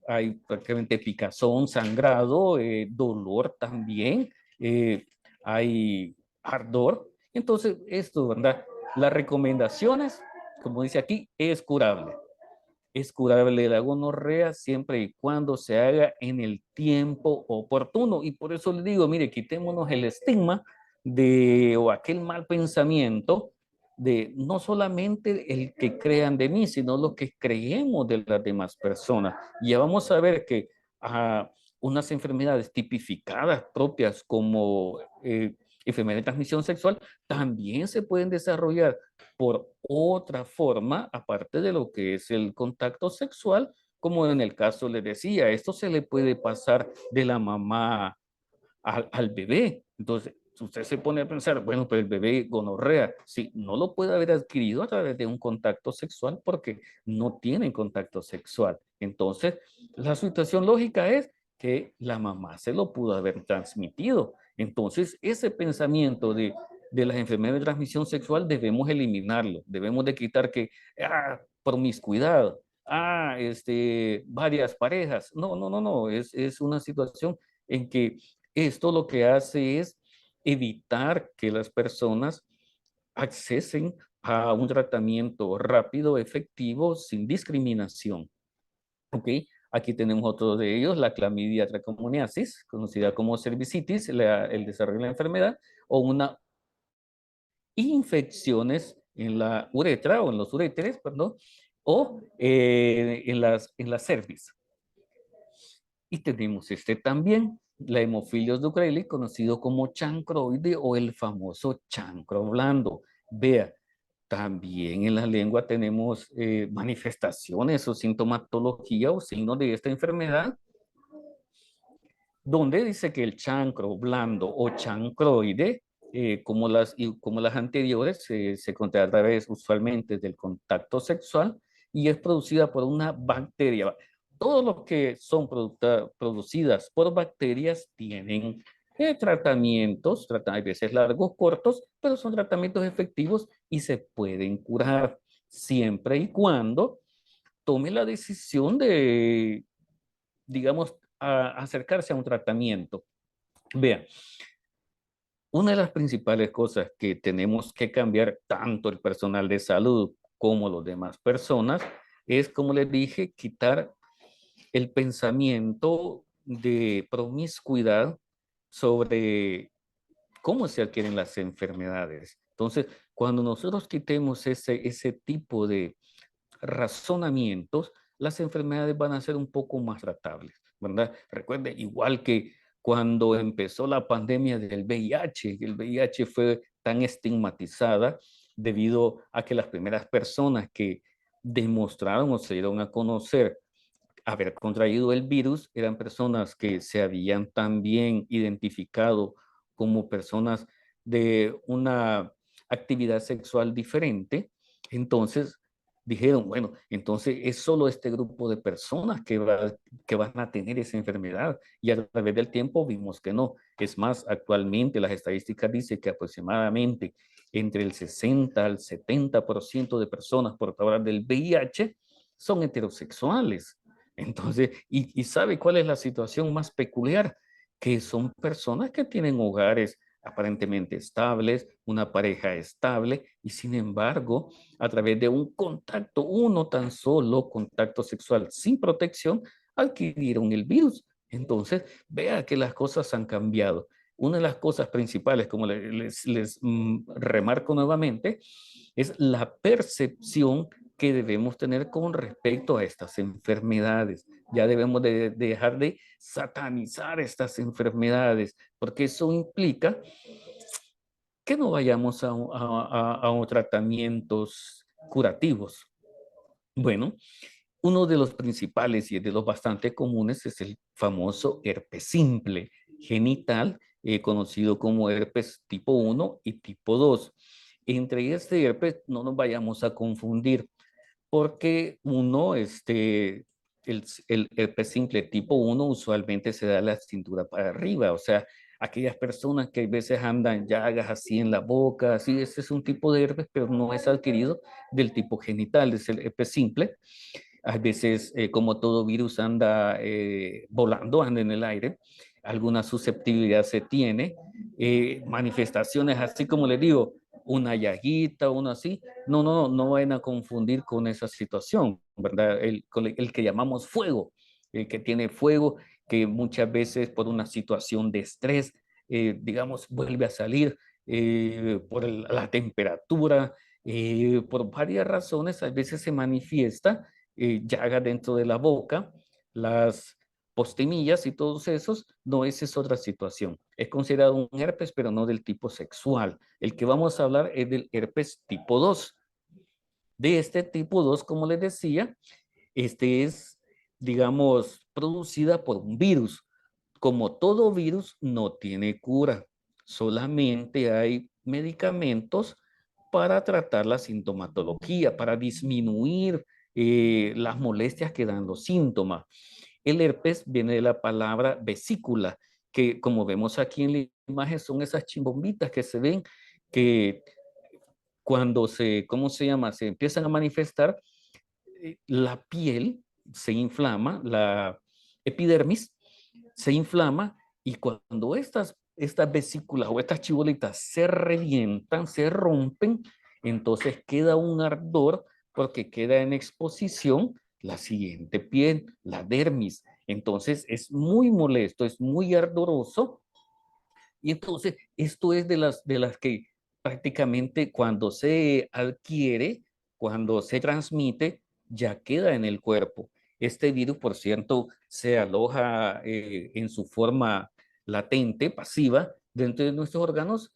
Hay prácticamente picazón, sangrado, dolor también, eh, hay ardor. Entonces, esto, ¿verdad? Las recomendaciones, como dice aquí, es curable. Es curable la gonorrea siempre y cuando se haga en el tiempo oportuno. Y por eso le digo, mire, quitémonos el estigma de o aquel mal pensamiento de no solamente el que crean de mí, sino lo que creemos de las demás personas. Y ya vamos a ver que unas enfermedades tipificadas propias como enfermedad de transmisión sexual también se pueden desarrollar por otra forma, aparte de lo que es el contacto sexual, como en el caso le decía, esto se le puede pasar de la mamá al bebé. Entonces, si usted se pone a pensar, bueno, pero el bebé gonorrea, sí, no lo puede haber adquirido a través de un contacto sexual porque no tiene contacto sexual. Entonces, la situación lógica es que la mamá se lo pudo haber transmitido. Entonces, ese pensamiento de las enfermedades de transmisión sexual debemos eliminarlo. Debemos de quitar que, promiscuidad, varias parejas. No, no, no, no. Es una situación en que esto lo que hace es evitar que las personas accesen a un tratamiento rápido, efectivo, sin discriminación. ¿Ok? Aquí tenemos otro de ellos, la clamidia trachomoniasis, conocida como cervicitis, el desarrollo de la enfermedad, o una infecciones en la uretra o en los uréteres, perdón, o en las cervix. Y tenemos este también, la Haemophilus ducreyi, conocido como chancroide o el famoso chancro blando. Vea, también en la lengua tenemos manifestaciones o sintomatología o signos de esta enfermedad, donde dice que el chancro blando o chancroide, como las anteriores, se contrae a través usualmente del contacto sexual y es producida por una bacteria. Todos los que son producidas por bacterias tienen tratamientos, a veces largos, cortos, pero son tratamientos efectivos y se pueden curar siempre y cuando tome la decisión de, digamos, acercarse a un tratamiento. Vean, una de las principales cosas que tenemos que cambiar, tanto el personal de salud como las demás personas, es, como les dije, quitar el pensamiento de promiscuidad sobre cómo se adquieren las enfermedades. Entonces, cuando nosotros quitemos ese tipo de razonamientos, las enfermedades van a ser un poco más tratables, ¿verdad? Recuerde, igual que cuando empezó la pandemia del VIH, el VIH fue tan estigmatizada debido a que las primeras personas que demostraron o se dieron a conocer haber contraído el virus eran personas que se habían también identificado como personas de una actividad sexual diferente. Entonces, dijeron, bueno, entonces es solo este grupo de personas que van a tener esa enfermedad. Y a través del tiempo vimos que no. Es más, actualmente las estadísticas dicen que aproximadamente entre el 60 al 70% de personas portadoras del VIH son heterosexuales. Entonces, y ¿sabe cuál es la situación más peculiar? Que son personas que tienen hogares aparentemente estables, una pareja estable, y sin embargo, a través de un contacto, uno tan solo contacto sexual sin protección, adquirieron el virus. Entonces, vea que las cosas han cambiado. Una de las cosas principales, como les remarco nuevamente, es la percepción que debemos tener con respecto a estas enfermedades. Ya debemos de dejar de satanizar estas enfermedades, porque eso implica que no vayamos a tratamientos curativos. Bueno, uno de los principales y de los bastante comunes es el famoso herpes simple genital, conocido como herpes tipo 1 y tipo 2. Entre este herpes no nos vayamos a confundir porque uno, el herpes simple tipo 1 usualmente se da la cintura para arriba, o sea, aquellas personas que a veces andan llagas así en la boca, así, ese es un tipo de herpes, pero no es adquirido del tipo genital, es el herpes simple. A veces, como todo virus anda volando, anda en el aire, alguna susceptibilidad se tiene, manifestaciones así como le digo, una llaguita, uno así, no vayan a confundir con esa situación, ¿verdad? El que llamamos fuego, el que tiene fuego, que muchas veces por una situación de estrés, digamos, vuelve a salir por la temperatura, por varias razones, a veces se manifiesta llaga dentro de la boca, las postemillas y todos esos, no, esa es otra situación. Es considerado un herpes, pero no del tipo sexual. El que vamos a hablar es del herpes tipo 2. De este tipo 2, como les decía, este es, digamos, producida por un virus. Como todo virus, no tiene cura. Solamente hay medicamentos para tratar la sintomatología, para disminuir las molestias que dan los síntomas. El herpes viene de la palabra vesícula, que como vemos aquí en la imagen son esas chimbombitas que se ven que cuando ¿cómo se llama? Se empiezan a manifestar, la piel se inflama, la epidermis se inflama y cuando estas vesículas o estas chibolitas se revientan, se rompen, entonces queda un ardor porque queda en exposición la siguiente piel, la dermis. Entonces es muy molesto, es muy ardoroso y entonces esto es de las que prácticamente cuando se adquiere, cuando se transmite, ya queda en el cuerpo. Este virus, por cierto, se aloja en su forma latente, pasiva, dentro de nuestros órganos,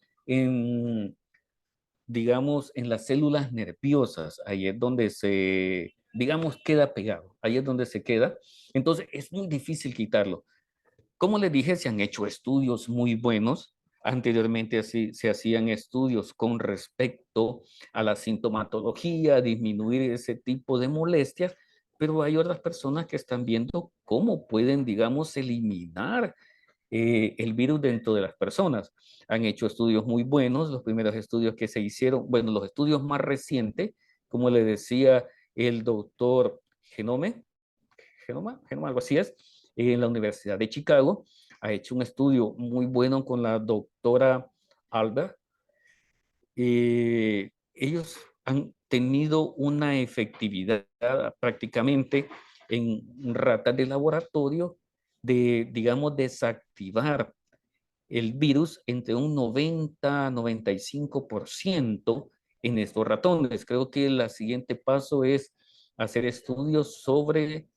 digamos, en las células nerviosas. Ahí es donde digamos, queda pegado. Ahí es donde se queda. Entonces, es muy difícil quitarlo. Como les dije, se han hecho estudios muy buenos. Anteriormente así, se hacían estudios con respecto a la sintomatología, disminuir ese tipo de molestias, pero hay otras personas que están viendo cómo pueden, digamos, eliminar el virus dentro de las personas. Han hecho estudios muy buenos, los primeros estudios que se hicieron, bueno, los estudios más recientes, como le decía el doctor Genome, Genoma, algo así es, en la Universidad de Chicago. Ha hecho un estudio muy bueno con la doctora Albert. Ellos han tenido una efectividad prácticamente en ratas de laboratorio de, digamos, desactivar el virus entre un 90-95% en estos ratones. Creo que el siguiente paso es hacer estudios sobre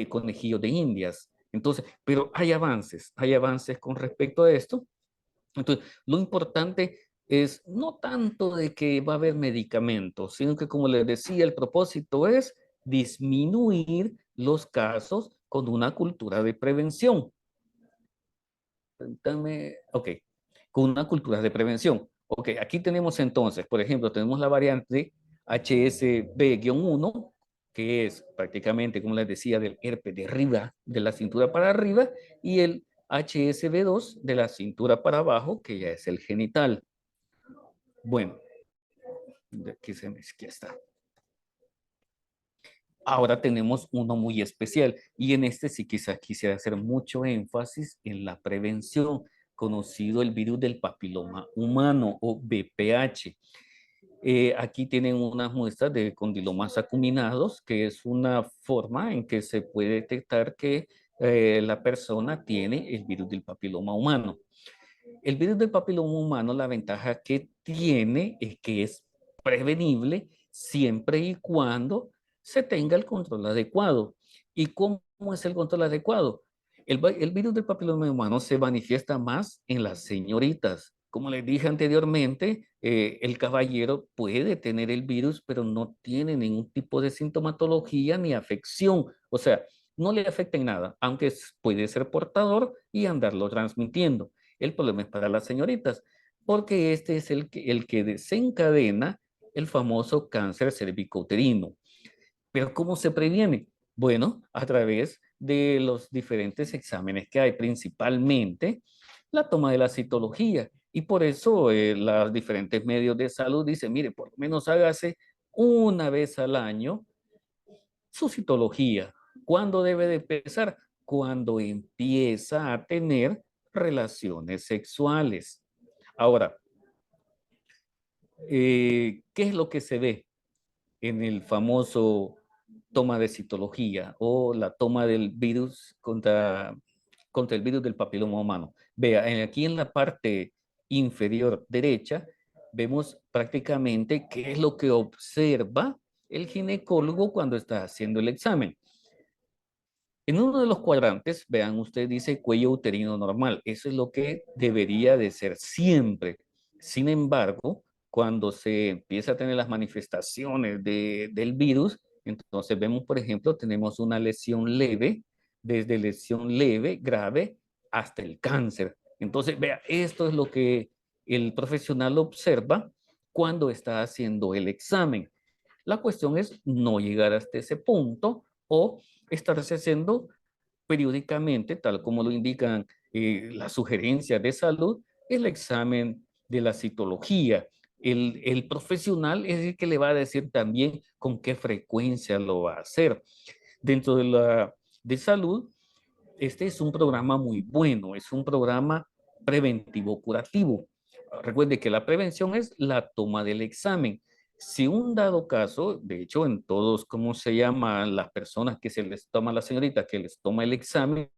conejillos de indias. Entonces, pero hay avances con respecto a esto. Entonces, lo importante es no tanto de que va a haber medicamentos, sino que, como les decía, el propósito es disminuir los casos con una cultura de prevención. Ok, con una cultura de prevención. Ok, aquí tenemos entonces, por ejemplo, tenemos la variante HSV-1, que es prácticamente, como les decía, del herpes de arriba, de la cintura para arriba, y el HSV2 de la cintura para abajo, que ya es el genital. Bueno, aquí está. Ahora tenemos uno muy especial y en este sí quizás quisiera hacer mucho énfasis en la prevención, conocido el virus del papiloma humano o VPH. Aquí tienen unas muestras de condilomas acuminados, que es una forma en que se puede detectar que la persona tiene el virus del papiloma humano. El virus del papiloma humano, la ventaja que tiene es que es prevenible siempre y cuando se tenga el control adecuado. ¿Y cómo es el control adecuado? El virus del papiloma humano se manifiesta más en las señoritas. Como les dije anteriormente, el caballero puede tener el virus, pero no tiene ningún tipo de sintomatología ni afección. O sea, no le afecta en nada, aunque puede ser portador y andarlo transmitiendo. El problema es para las señoritas, porque este es el que desencadena el famoso cáncer cervicouterino. Pero ¿cómo se previene? Bueno, a través de los diferentes exámenes que hay, principalmente la toma de la citología. Y por eso los diferentes medios de salud dicen, mire, por lo menos hágase una vez al año su citología. ¿Cuándo debe de empezar? Cuando empieza a tener relaciones sexuales. Ahora, ¿qué es lo que se ve en el famoso toma de citología o la toma del virus contra el virus del papiloma humano? Vea, aquí en la parte inferior derecha vemos prácticamente qué es lo que observa el ginecólogo cuando está haciendo el examen. En uno de los cuadrantes, vean, usted dice cuello uterino normal. Eso es lo que debería de ser siempre. Sin embargo, cuando se empieza a tener las manifestaciones del virus, entonces vemos, por ejemplo, tenemos una lesión leve, desde lesión leve, grave, hasta el cáncer. Entonces, vea, esto es lo que el profesional observa cuando está haciendo el examen. La cuestión es no llegar hasta ese punto o estarse haciendo periódicamente, tal como lo indican las sugerencias de salud, el examen de la citología. El profesional es el que le va a decir también con qué frecuencia lo va a hacer. Dentro de la de salud, este es un programa muy bueno, es un programa preventivo curativo. Recuerde que la prevención es la toma del examen. Si un dado caso, de hecho en todos, ¿cómo se llaman las personas que se les toma, la señorita que les toma el examen?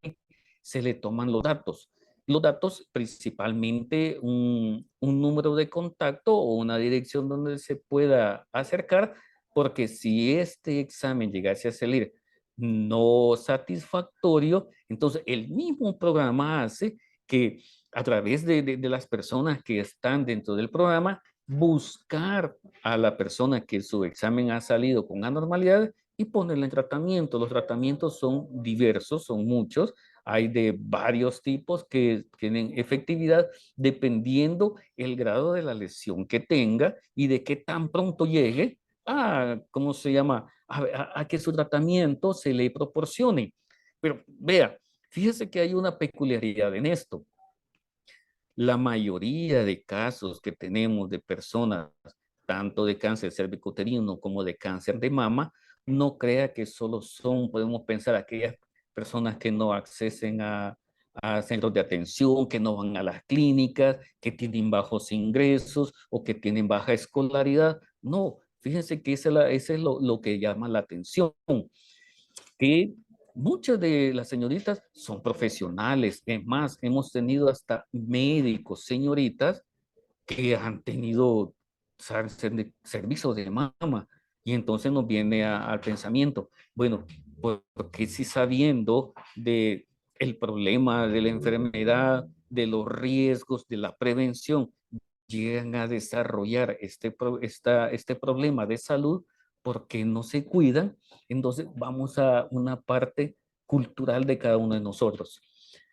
Se le toman los datos. Los datos principalmente un número de contacto o una dirección donde se pueda acercar, porque si este examen llegase a salir no satisfactorio, entonces el mismo programa hace que a través de las personas que están dentro del programa, buscar a la persona que su examen ha salido con anormalidad y ponerla en tratamiento. Los tratamientos son diversos, son muchos. Hay de varios tipos que tienen efectividad dependiendo el grado de la lesión que tenga y de qué tan pronto llegue a, ¿cómo se llama? A que su tratamiento se le proporcione. Pero vea, fíjese que hay una peculiaridad en esto. La mayoría de casos que tenemos de personas, tanto de cáncer cervicuterino como de cáncer de mama, no crea que solo son, podemos pensar, aquellas personas que no accesen a centros de atención, que no van a las clínicas, que tienen bajos ingresos o que tienen baja escolaridad. No, fíjense que ese es lo que llama la atención, que muchas de las señoritas son profesionales. Es más, hemos tenido hasta médicos, señoritas, que han tenido servicios de mama. Y entonces nos viene al pensamiento, bueno, porque si sabiendo de el problema de la enfermedad, de los riesgos, de la prevención, llegan a desarrollar este problema de salud porque no se cuidan? Entonces vamos a una parte cultural de cada uno de nosotros.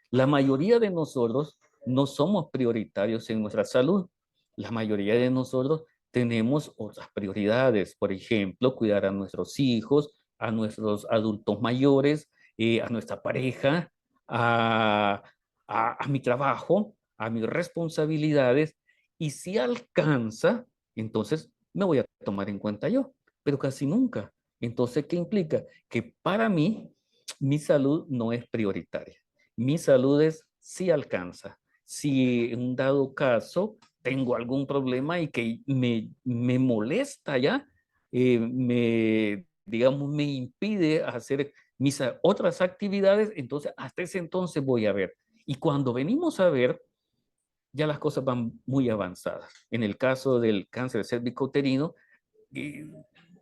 La mayoría de nosotros no somos prioritarios en nuestra salud. La mayoría de nosotros tenemos otras prioridades. Por ejemplo, cuidar a nuestros hijos, a nuestros adultos mayores, a nuestra pareja, a, a mi trabajo, a mis responsabilidades. Y si alcanza, entonces me voy a tomar en cuenta yo, pero casi nunca. Entonces, ¿qué implica? Que para mí, mi salud no es prioritaria. Mi salud es si alcanza. Si en un dado caso tengo algún problema y que me molesta ya, digamos, me impide hacer mis otras actividades, entonces hasta ese entonces voy a ver. Y cuando venimos a ver, ya las cosas van muy avanzadas. En el caso del cáncer cérvico-uterino, eh,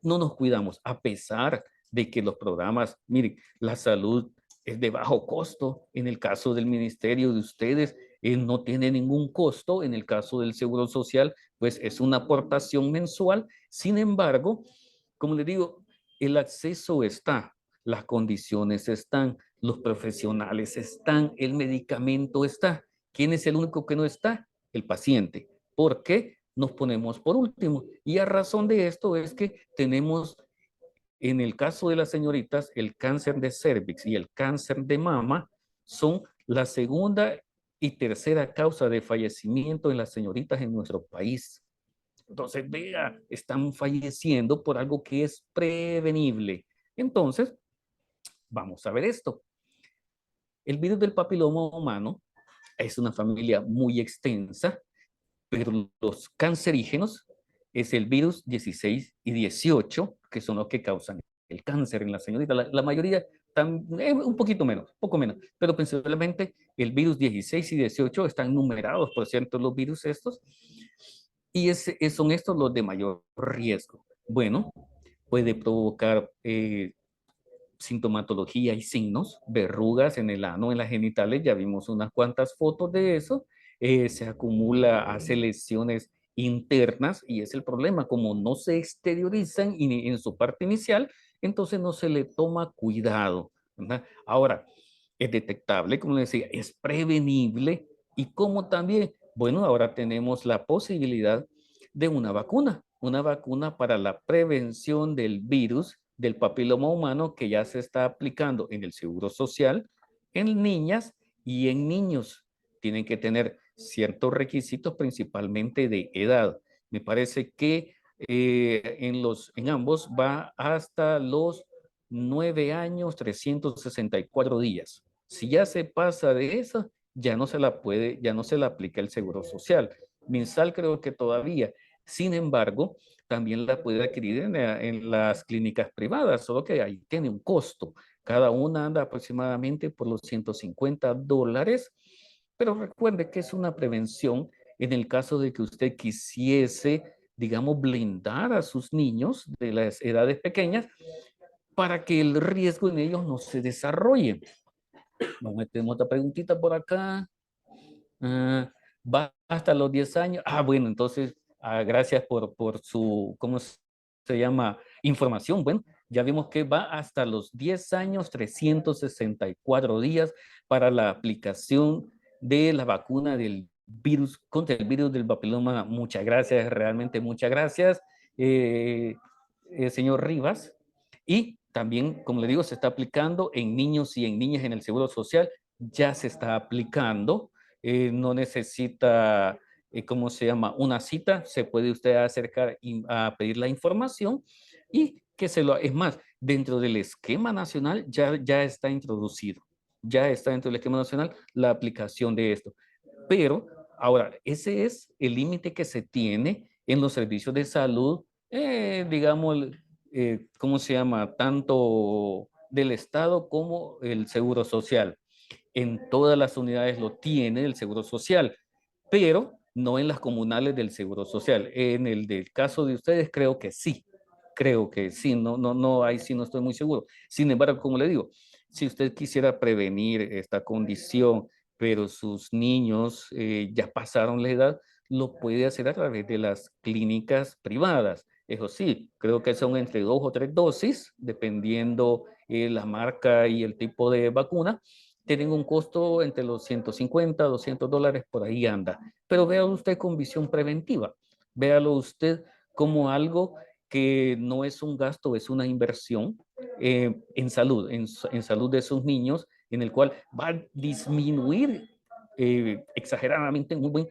no nos cuidamos, a pesar de que los programas, miren, la salud es de bajo costo. En el caso del ministerio de ustedes, no tiene ningún costo. En el caso del Seguro Social, pues es una aportación mensual. Sin embargo, como les digo, el acceso está, las condiciones están, los profesionales están, el medicamento está. ¿Quién es el único que no está? El paciente. ¿Por qué? Nos ponemos por último. Y a razón de esto es que tenemos, en el caso de las señoritas, el cáncer de cervix y el cáncer de mama son la segunda y tercera causa de fallecimiento en las señoritas en nuestro país. Entonces, vea, están falleciendo por algo que es prevenible. Entonces, vamos a ver esto. El virus del papiloma humano es una familia muy extensa, pero los cancerígenos es el virus 16 y 18, que son los que causan el cáncer en la señorita. La mayoría, un poquito menos, poco menos, pero principalmente el virus 16 y 18 están numerados, por cierto, los virus estos, y son estos los de mayor riesgo. Bueno, puede provocar sintomatología y signos, verrugas en el ano, en las genitales, ya vimos unas cuantas fotos de eso, se acumula, hace lesiones internas y es el problema, como no se exteriorizan en su parte inicial, entonces no se le toma cuidado, ¿verdad? Ahora, es detectable, como les decía, es prevenible y como también, bueno, ahora tenemos la posibilidad de una vacuna para la prevención del virus del papiloma humano que ya se está aplicando en el Seguro Social, en niñas y en niños. Tienen que tener ciertos requisitos, principalmente de edad. Me parece que en ambos va hasta los 9 años, 364 días. Si ya se pasa de eso, ya no se la aplica el Seguro Social. Mensal creo que todavía. Sin embargo, también la puede adquirir en las clínicas privadas, solo que ahí tiene un costo. Cada una anda aproximadamente por los $150, pero recuerde que es una prevención en el caso de que usted quisiese, digamos, blindar a sus niños de las edades pequeñas para que el riesgo en ellos no se desarrolle. Vamos a meter otra preguntita por acá. Va hasta los 10 años. Bueno, entonces, gracias por su, ¿cómo se llama? Información. Bueno, ya vimos que va hasta los 10 años, 364 días para la aplicación de la vacuna del virus, contra el virus del papiloma. Muchas gracias, realmente muchas gracias, eh, señor Rivas. Y también, como le digo, se está aplicando en niños y en niñas en el Seguro Social. Ya se está aplicando, no necesita, ¿cómo se llama? Una cita, se puede usted acercar a pedir la información y que es más, dentro del esquema nacional ya está introducido, ya está dentro del esquema nacional la aplicación de esto. Pero ahora, ese es el límite que se tiene en los servicios de salud, digamos, ¿cómo se llama? Tanto del Estado como el Seguro Social. En todas las unidades lo tiene el Seguro Social, pero no en las comunales del Seguro Social. En el del caso de ustedes creo que sí, no, ahí sí no estoy muy seguro. Sin embargo, como le digo, si usted quisiera prevenir esta condición, pero sus niños ya pasaron la edad, lo puede hacer a través de las clínicas privadas. Eso sí, creo que son entre 2 o 3 dosis, dependiendo la marca y el tipo de vacuna, tienen un costo entre los 150, $200, por ahí anda. Pero véalo usted con visión preventiva. Véalo usted como algo que no es un gasto, es una inversión en salud, en salud de sus niños, en el cual va a disminuir exageradamente en un buen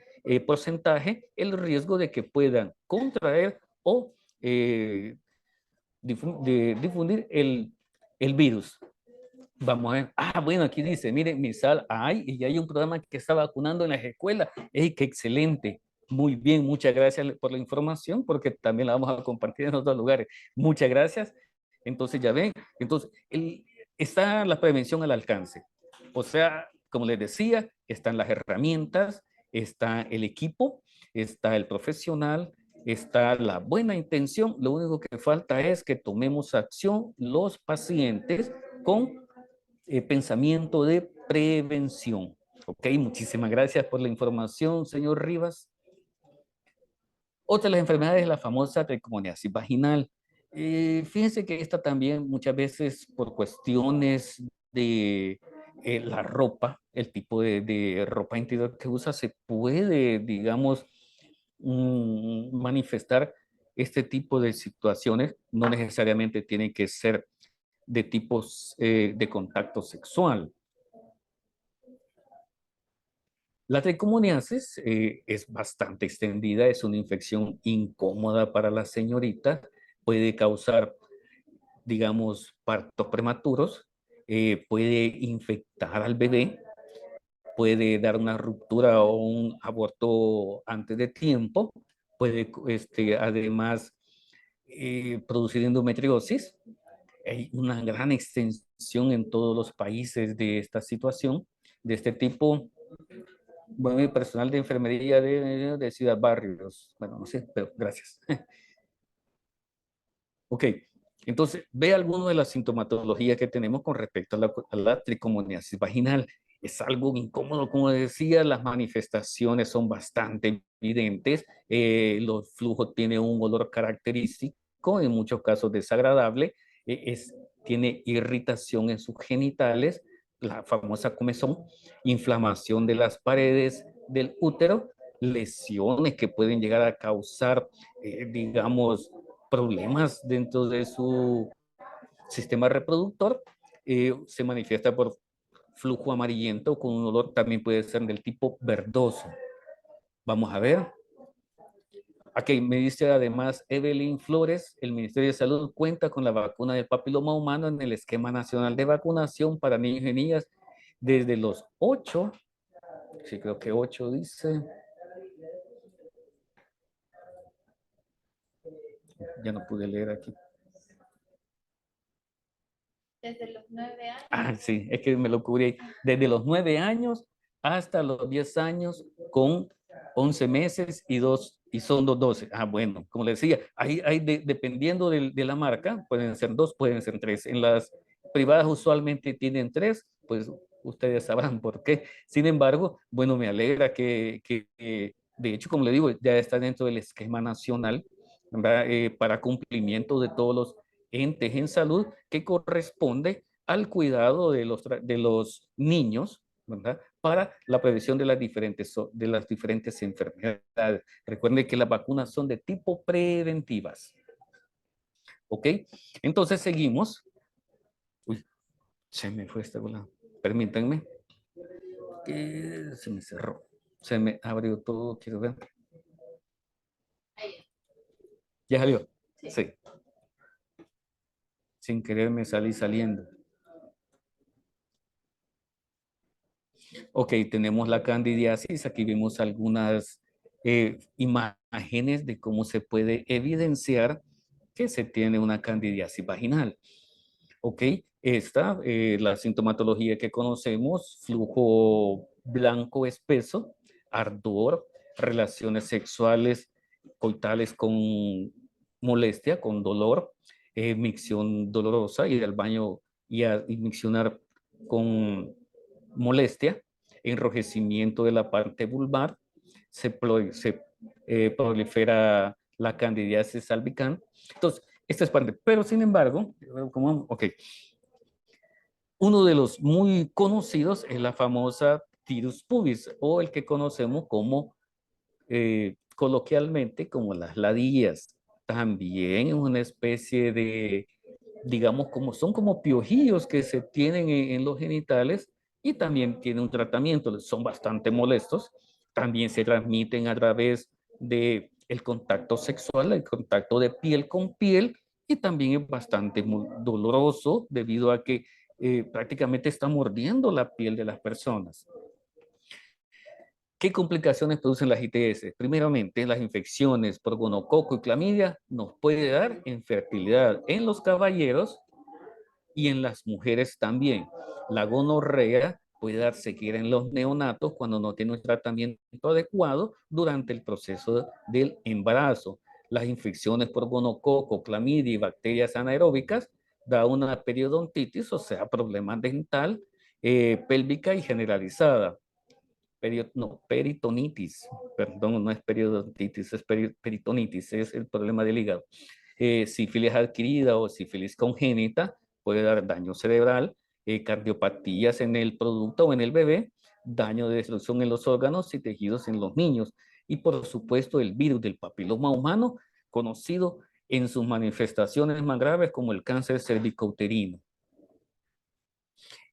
porcentaje el riesgo de que puedan contraer o difundir el virus. Vamos a ver. Ah, bueno, aquí dice, mire, Misal, y hay un programa que está vacunando en las escuelas. ¡Ey, qué excelente! Muy bien, muchas gracias por la información, porque también la vamos a compartir en otros lugares. Muchas gracias. Entonces, ya ven, entonces, está la prevención al alcance. O sea, como les decía, están las herramientas, está el equipo, está el profesional, está la buena intención. Lo único que falta es que tomemos acción los pacientes con pensamiento de prevención. Ok, muchísimas gracias por la información, señor Rivas. Otra de las enfermedades es la famosa tricomoniasis vaginal. Fíjense que esta también muchas veces por cuestiones de la ropa, el tipo de ropa interior que usa, se puede, digamos, manifestar este tipo de situaciones. No necesariamente tienen que ser de tipos de contacto sexual. La tricomoniasis es bastante extendida, es una infección incómoda para la señorita, puede causar, digamos, partos prematuros, puede infectar al bebé, puede dar una ruptura o un aborto antes de tiempo, puede además producir endometriosis. Hay una gran extensión en todos los países de esta situación, de este tipo. Bueno, mi personal de enfermería de Ciudad Barrios. Bueno, no sé, pero gracias. Ok, entonces ve alguna de las sintomatologías que tenemos con respecto a la tricomoniasis vaginal. Es algo incómodo, como decía, las manifestaciones son bastante evidentes. Los flujos tienen un olor característico, en muchos casos desagradable. Tiene irritación en sus genitales, la famosa comezón, inflamación de las paredes del útero, lesiones que pueden llegar a causar, digamos, problemas dentro de su sistema reproductor. Se manifiesta por flujo amarillento con un olor, también puede ser del tipo verdoso. Vamos a ver. Aquí me dice además Evelyn Flores, el Ministerio de Salud cuenta con la vacuna del papiloma humano en el esquema nacional de vacunación para niños y niñas desde los 8, sí creo que 8 dice, ya no pude leer aquí. Desde los 9 años. Ah, sí, es que me lo cubrí. Desde los 9 años hasta los 10 años con 11 meses y son 12. Ah, bueno, como le decía, dependiendo de la marca, pueden ser 2, pueden ser 3. En las privadas usualmente tienen 3, pues ustedes sabrán por qué. Sin embargo, bueno, me alegra que de hecho, como le digo, ya está dentro del esquema nacional, ¿verdad? Para cumplimiento de todos los entes en salud que corresponde al cuidado de los niños, ¿verdad? Para la prevención de de las diferentes enfermedades. Recuerden que las vacunas son de tipo preventivas. ¿Ok? Entonces seguimos. Uy, se me fue esta bola. Permítanme. Que se me cerró. Se me abrió todo. Quiero ver. ¿Ya salió? Sí. Sí. Sin querer me salí saliendo. Ok, tenemos la candidiasis. Aquí vemos algunas imágenes de cómo se puede evidenciar que se tiene una candidiasis vaginal. Ok, esta, la sintomatología que conocemos, flujo blanco espeso, ardor, relaciones sexuales coitales con molestia, con dolor, micción dolorosa, ir al baño y miccionar con molestia, enrojecimiento de la parte vulvar, se prolifera la candidiasis albicans. Entonces, esta es parte, pero sin embargo, ok, uno de los muy conocidos es la famosa tirus pubis o el que conocemos como coloquialmente como las ladillas. también es una especie de, digamos, como son como piojillos que se tienen en los genitales y también tiene un tratamiento, son bastante molestos, también se transmiten a través de el contacto sexual, el contacto de piel con piel y también es bastante doloroso debido a que prácticamente está mordiendo la piel de las personas. ¿Qué complicaciones producen las ITS? Primeramente, las infecciones por gonococo y clamidia nos puede dar infertilidad en los caballeros y en las mujeres también. La gonorrea puede dar sequía en los neonatos cuando no tiene un tratamiento adecuado durante el proceso del embarazo. Las infecciones por gonococo, clamidia y bacterias anaeróbicas da una periodontitis, o sea, problema dental, pélvica y generalizada. Peritonitis, perdón, no es periodontitis, es peritonitis, es el problema del hígado. Sífilis adquirida o sífilis congénita puede dar daño cerebral, cardiopatías en el producto o en el bebé, daño de destrucción en los órganos y tejidos en los niños. Y por supuesto el virus del papiloma humano, conocido en sus manifestaciones más graves como el cáncer cervicouterino.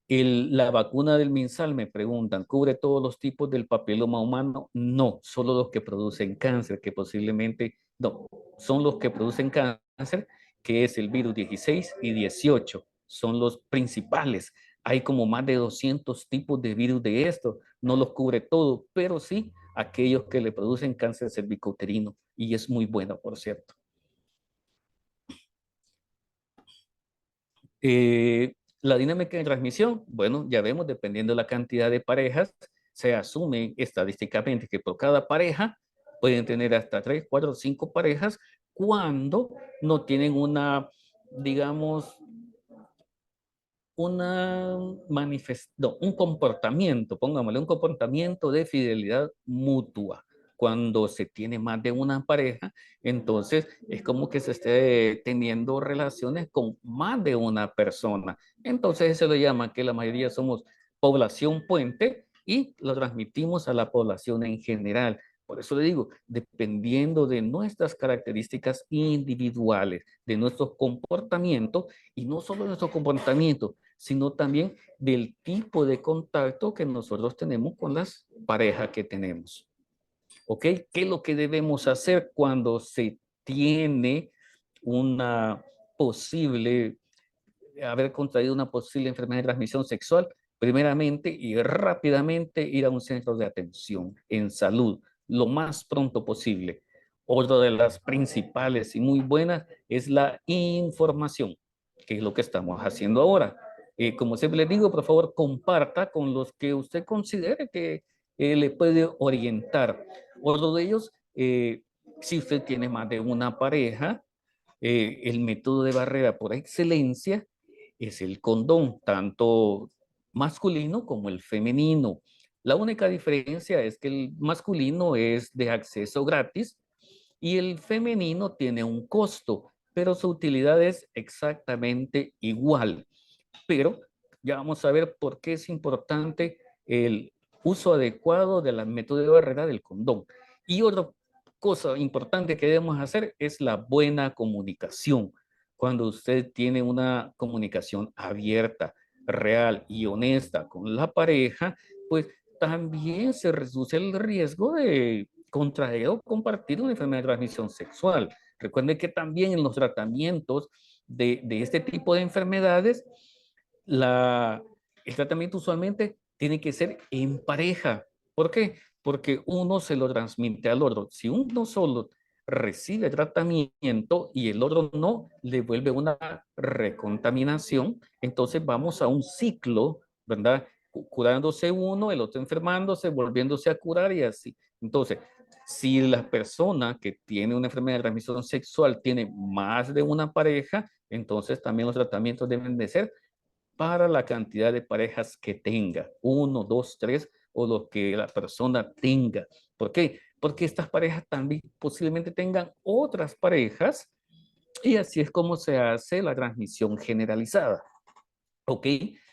La vacuna del MinSal, me preguntan, ¿cubre todos los tipos del papiloma humano? No, solo los que producen cáncer, que posiblemente, no, son los que producen cáncer, que es el virus 16 y 18, son los principales. Hay como más de 200 tipos de virus de esto, no los cubre todo, pero sí aquellos que le producen cáncer cervicouterino, y es muy bueno, por cierto. La dinámica de transmisión, bueno, ya vemos, dependiendo de la cantidad de parejas, se asume estadísticamente que por cada pareja pueden tener hasta 3, 4, 5 parejas cuando no tienen una, digamos, un comportamiento, pongámosle, un comportamiento de fidelidad mutua. Cuando se tiene más de una pareja, entonces es como que se esté teniendo relaciones con más de una persona. Entonces se lo llama que la mayoría somos población puente y lo transmitimos a la población en general. Por eso le digo, dependiendo de nuestras características individuales, de nuestros comportamientos, y no solo de nuestro comportamiento, sino también del tipo de contacto que nosotros tenemos con las parejas que tenemos. ¿Ok? ¿Qué es lo que debemos hacer cuando se tiene una posible, haber contraído una posible enfermedad de transmisión sexual? Primeramente y rápidamente ir a un centro de atención en salud lo más pronto posible. Otra de las principales y muy buenas es la información, que es lo que estamos haciendo ahora. Como siempre les digo, por favor, comparta con los que usted considere que le puede orientar. Otro de ellos, si usted tiene más de una pareja, el método de barrera por excelencia es el condón, tanto masculino como el femenino. La única diferencia es que el masculino es de acceso gratis y el femenino tiene un costo, pero su utilidad es exactamente igual. Pero ya vamos a ver por qué es importante el uso adecuado de la método de barrera del condón. Y otra cosa importante que debemos hacer es la buena comunicación. Cuando usted tiene una comunicación abierta, real y honesta con la pareja, pues también se reduce el riesgo de contraer o compartir una enfermedad de transmisión sexual. Recuerde que también en los tratamientos de este tipo de enfermedades, el tratamiento usualmente tiene que ser en pareja. ¿Por qué? Porque uno se lo transmite al otro. Si uno solo recibe tratamiento y el otro no, le vuelve una recontaminación, entonces vamos a un ciclo, ¿verdad? Curándose uno, el otro enfermándose, volviéndose a curar y así. Entonces, si la persona que tiene una enfermedad de transmisión sexual tiene más de una pareja, entonces también los tratamientos deben de ser para la cantidad de parejas que tenga, 1, 2, 3 o lo que la persona tenga. ¿Por qué? Porque estas parejas también posiblemente tengan otras parejas y así es como se hace la transmisión generalizada. ¿Ok?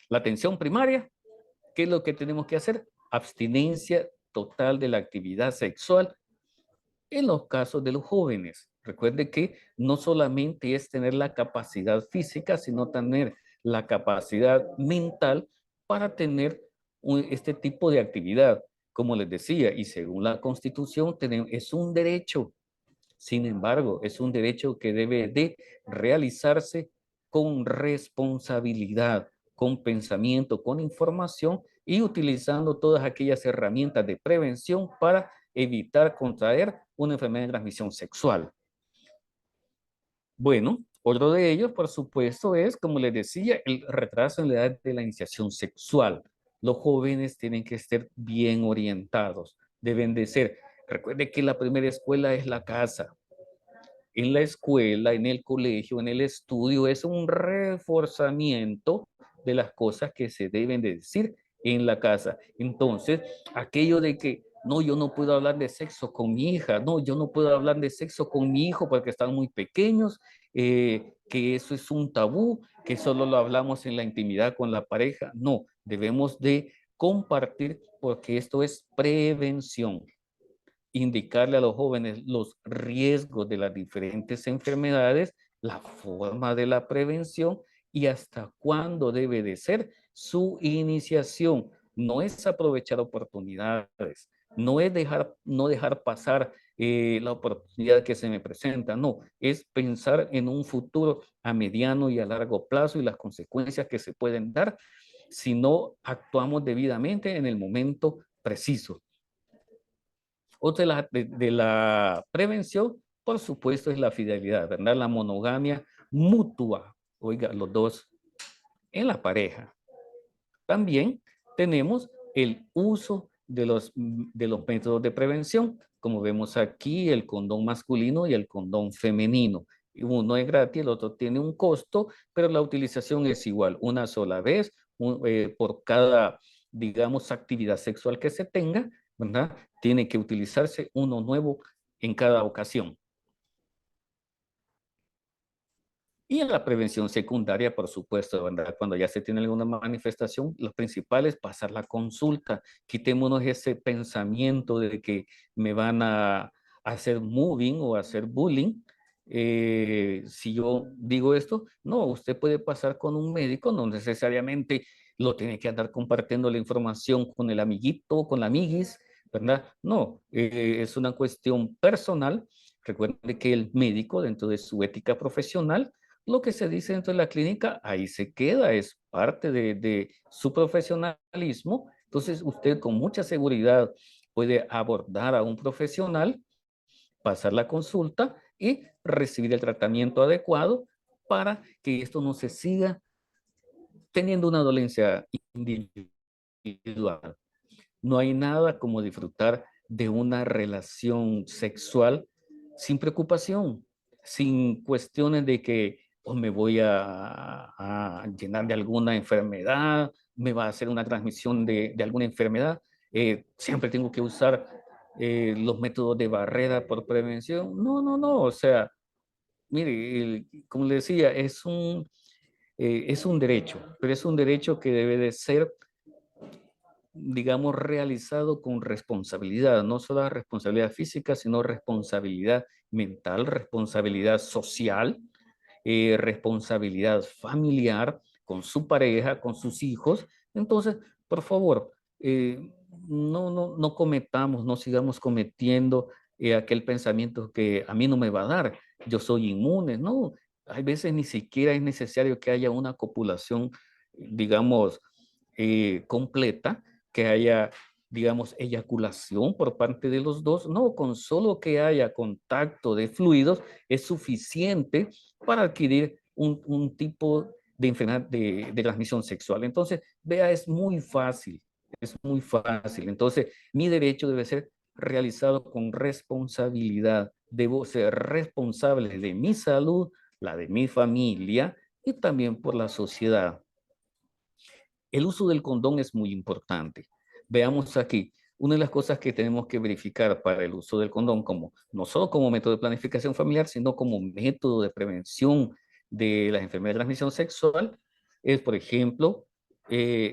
La atención primaria, ¿qué es lo que tenemos que hacer? Abstinencia total de la actividad sexual en los casos de los jóvenes. Recuerde que no solamente es tener la capacidad física, sino tener la capacidad mental para tener este tipo de actividad. Como les decía, y según la Constitución, es un derecho. Sin embargo, es un derecho que debe de realizarse con responsabilidad, con pensamiento, con información y utilizando todas aquellas herramientas de prevención para evitar contraer una enfermedad de transmisión sexual. Bueno, otro de ellos, por supuesto, es, como les decía, el retraso en la edad de la iniciación sexual. Los jóvenes tienen que estar bien orientados, deben de ser. Recuerde que la primera escuela es la casa. En la escuela, en el colegio, en el estudio, es un reforzamiento de las cosas que se deben de decir en la casa. Entonces, aquello de que, no, yo no puedo hablar de sexo con mi hija, no, yo no puedo hablar de sexo con mi hijo porque están muy pequeños, que eso es un tabú, que solo lo hablamos en la intimidad con la pareja. No, debemos de compartir porque esto es prevención, indicarle a los jóvenes los riesgos de las diferentes enfermedades, la forma de la prevención y hasta cuándo debe de ser su iniciación. No es aprovechar oportunidades, no dejar pasar la oportunidad que se me presenta, no, es pensar en un futuro a mediano y a largo plazo y las consecuencias que se pueden dar si no actuamos debidamente en el momento preciso. Otra de la prevención, por supuesto, es la fidelidad, ¿verdad? La monogamia mutua, oiga, los dos en la pareja. También tenemos el uso de los métodos de prevención, como vemos aquí, el condón masculino y el condón femenino. Uno es gratis, el otro tiene un costo, pero la utilización es igual, una sola vez, por cada, digamos, actividad sexual que se tenga, ¿verdad? Tiene que utilizarse uno nuevo en cada ocasión. Y en la prevención secundaria, por supuesto, ¿verdad? Cuando ya se tiene alguna manifestación, lo principal es pasar la consulta. Quitémonos ese pensamiento de que me van a hacer moving o hacer bullying. Si yo digo esto, no, usted puede pasar con un médico, no necesariamente lo tiene que andar compartiendo la información con el amiguito, con la amiguis, ¿verdad? No, es una cuestión personal. Recuerde que el médico, dentro de su ética profesional, lo que se dice dentro de la clínica, ahí se queda, es parte de su profesionalismo. Entonces, usted con mucha seguridad puede abordar a un profesional, pasar la consulta y recibir el tratamiento adecuado para que esto no se siga teniendo una dolencia individual. No hay nada como disfrutar de una relación sexual sin preocupación, sin cuestiones de que me voy a llenar de alguna enfermedad, me va a hacer una transmisión de alguna enfermedad. Siempre tengo que usar los métodos de barrera por prevención. No, no, no. O sea, mire, como le decía, es un derecho, pero es un derecho que debe de ser, digamos, realizado con responsabilidad, no solo responsabilidad física, sino responsabilidad mental, responsabilidad social, responsabilidad familiar con su pareja, con sus hijos. Entonces, por favor, no cometamos, no sigamos cometiendo aquel pensamiento que a mí no me va a dar, yo soy inmune, no. Hay veces ni siquiera es necesario que haya una copulación, digamos, completa, que haya, digamos, eyaculación por parte de los dos. No, con solo que haya contacto de fluidos es suficiente para adquirir un tipo de enfermedad de transmisión sexual. Entonces, vea, es muy fácil, es muy fácil. Entonces, mi derecho debe ser realizado con responsabilidad. Debo ser responsable de mi salud, la de mi familia y también por la sociedad. El uso del condón es muy importante. Veamos aquí, una de las cosas que tenemos que verificar para el uso del condón, como, no solo como método de planificación familiar, sino como método de prevención de las enfermedades de transmisión sexual, es, por ejemplo,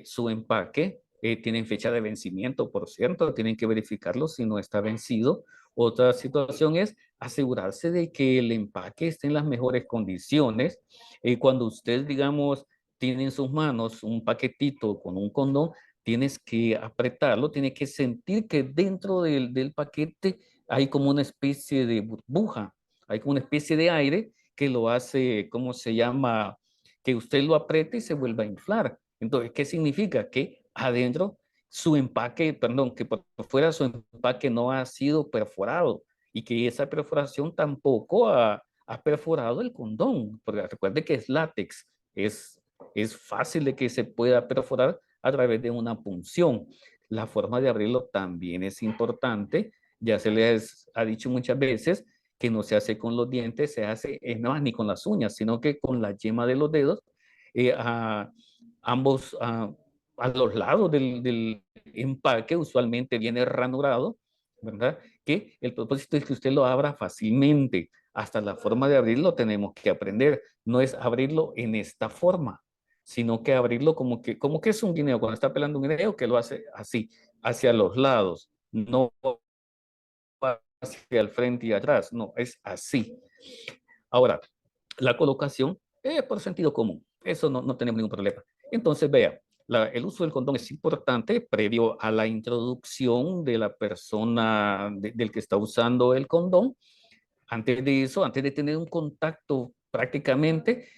su empaque. Tienen fecha de vencimiento, por cierto, tienen que verificarlo si no está vencido. Otra situación es asegurarse de que el empaque esté en las mejores condiciones. Cuando usted, digamos, tiene en sus manos un paquetito con un condón, tienes que apretarlo, tienes que sentir que dentro del paquete hay como una especie de burbuja, hay como una especie de aire que lo hace, ¿cómo se llama? Que usted lo apriete y se vuelva a inflar. Entonces, ¿qué significa? Que adentro su empaque, perdón, que por fuera su empaque no ha sido perforado y que esa perforación tampoco ha perforado el condón, porque recuerde que es látex, es fácil de que se pueda perforar a través de una punción. La forma de abrirlo también es importante, ya se les ha dicho muchas veces que no se hace con los dientes, se hace, no ni con las uñas, sino que con la yema de los dedos, a ambos, a los lados del empaque, usualmente viene ranurado, ¿verdad? Que el propósito es que usted lo abra fácilmente. Hasta la forma de abrirlo tenemos que aprender. No es abrirlo en esta forma, sino que abrirlo como que es un guineo. Cuando está pelando un guineo, que lo hace así, hacia los lados, no hacia el frente y atrás, no, es así. Ahora, la colocación es por sentido común, eso no tenemos ningún problema. Entonces, vea, el uso del condón es importante previo a la introducción de la persona, del que está usando el condón. Antes de eso, antes de tener un contacto prácticamente,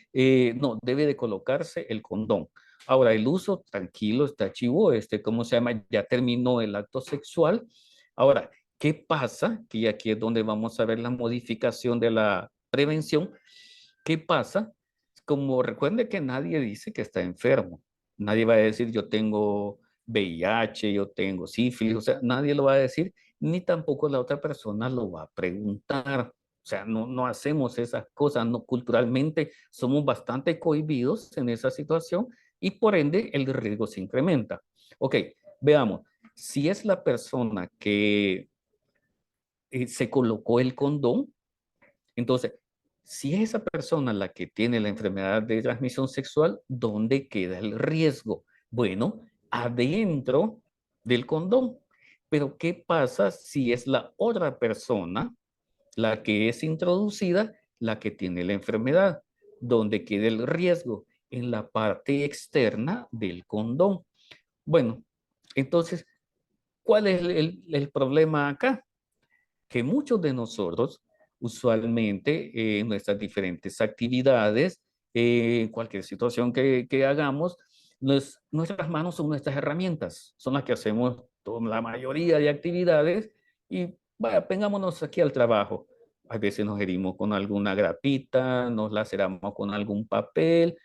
no, debe de colocarse el condón. Ahora, el uso, tranquilo, está chivo, ¿cómo se llama? Ya terminó el acto sexual. Ahora, ¿qué pasa? Que aquí es donde vamos a ver la modificación de la prevención. ¿Qué pasa? Como recuerde que nadie dice que está enfermo. Nadie va a decir yo tengo VIH, yo tengo sífilis, o sea, nadie lo va a decir, ni tampoco la otra persona lo va a preguntar. O sea, no hacemos esas cosas, no, culturalmente somos bastante cohibidos en esa situación y por ende el riesgo se incrementa. Ok, veamos, si es la persona que se colocó el condón, entonces, si es esa persona la que tiene la enfermedad de transmisión sexual, ¿dónde queda el riesgo? Bueno, adentro del condón. Pero ¿qué pasa si es la otra persona, la que es introducida, la que tiene la enfermedad? ¿Dónde queda el riesgo? En la parte externa del condón. Bueno, entonces, ¿cuál es el problema acá? Que muchos de nosotros, usualmente, en nuestras diferentes actividades, cualquier situación que hagamos, nuestras manos son nuestras herramientas, son las que hacemos la mayoría de actividades y vaya, vengámonos aquí al trabajo. A veces nos herimos con alguna grapita, nos laceramos con algún papel,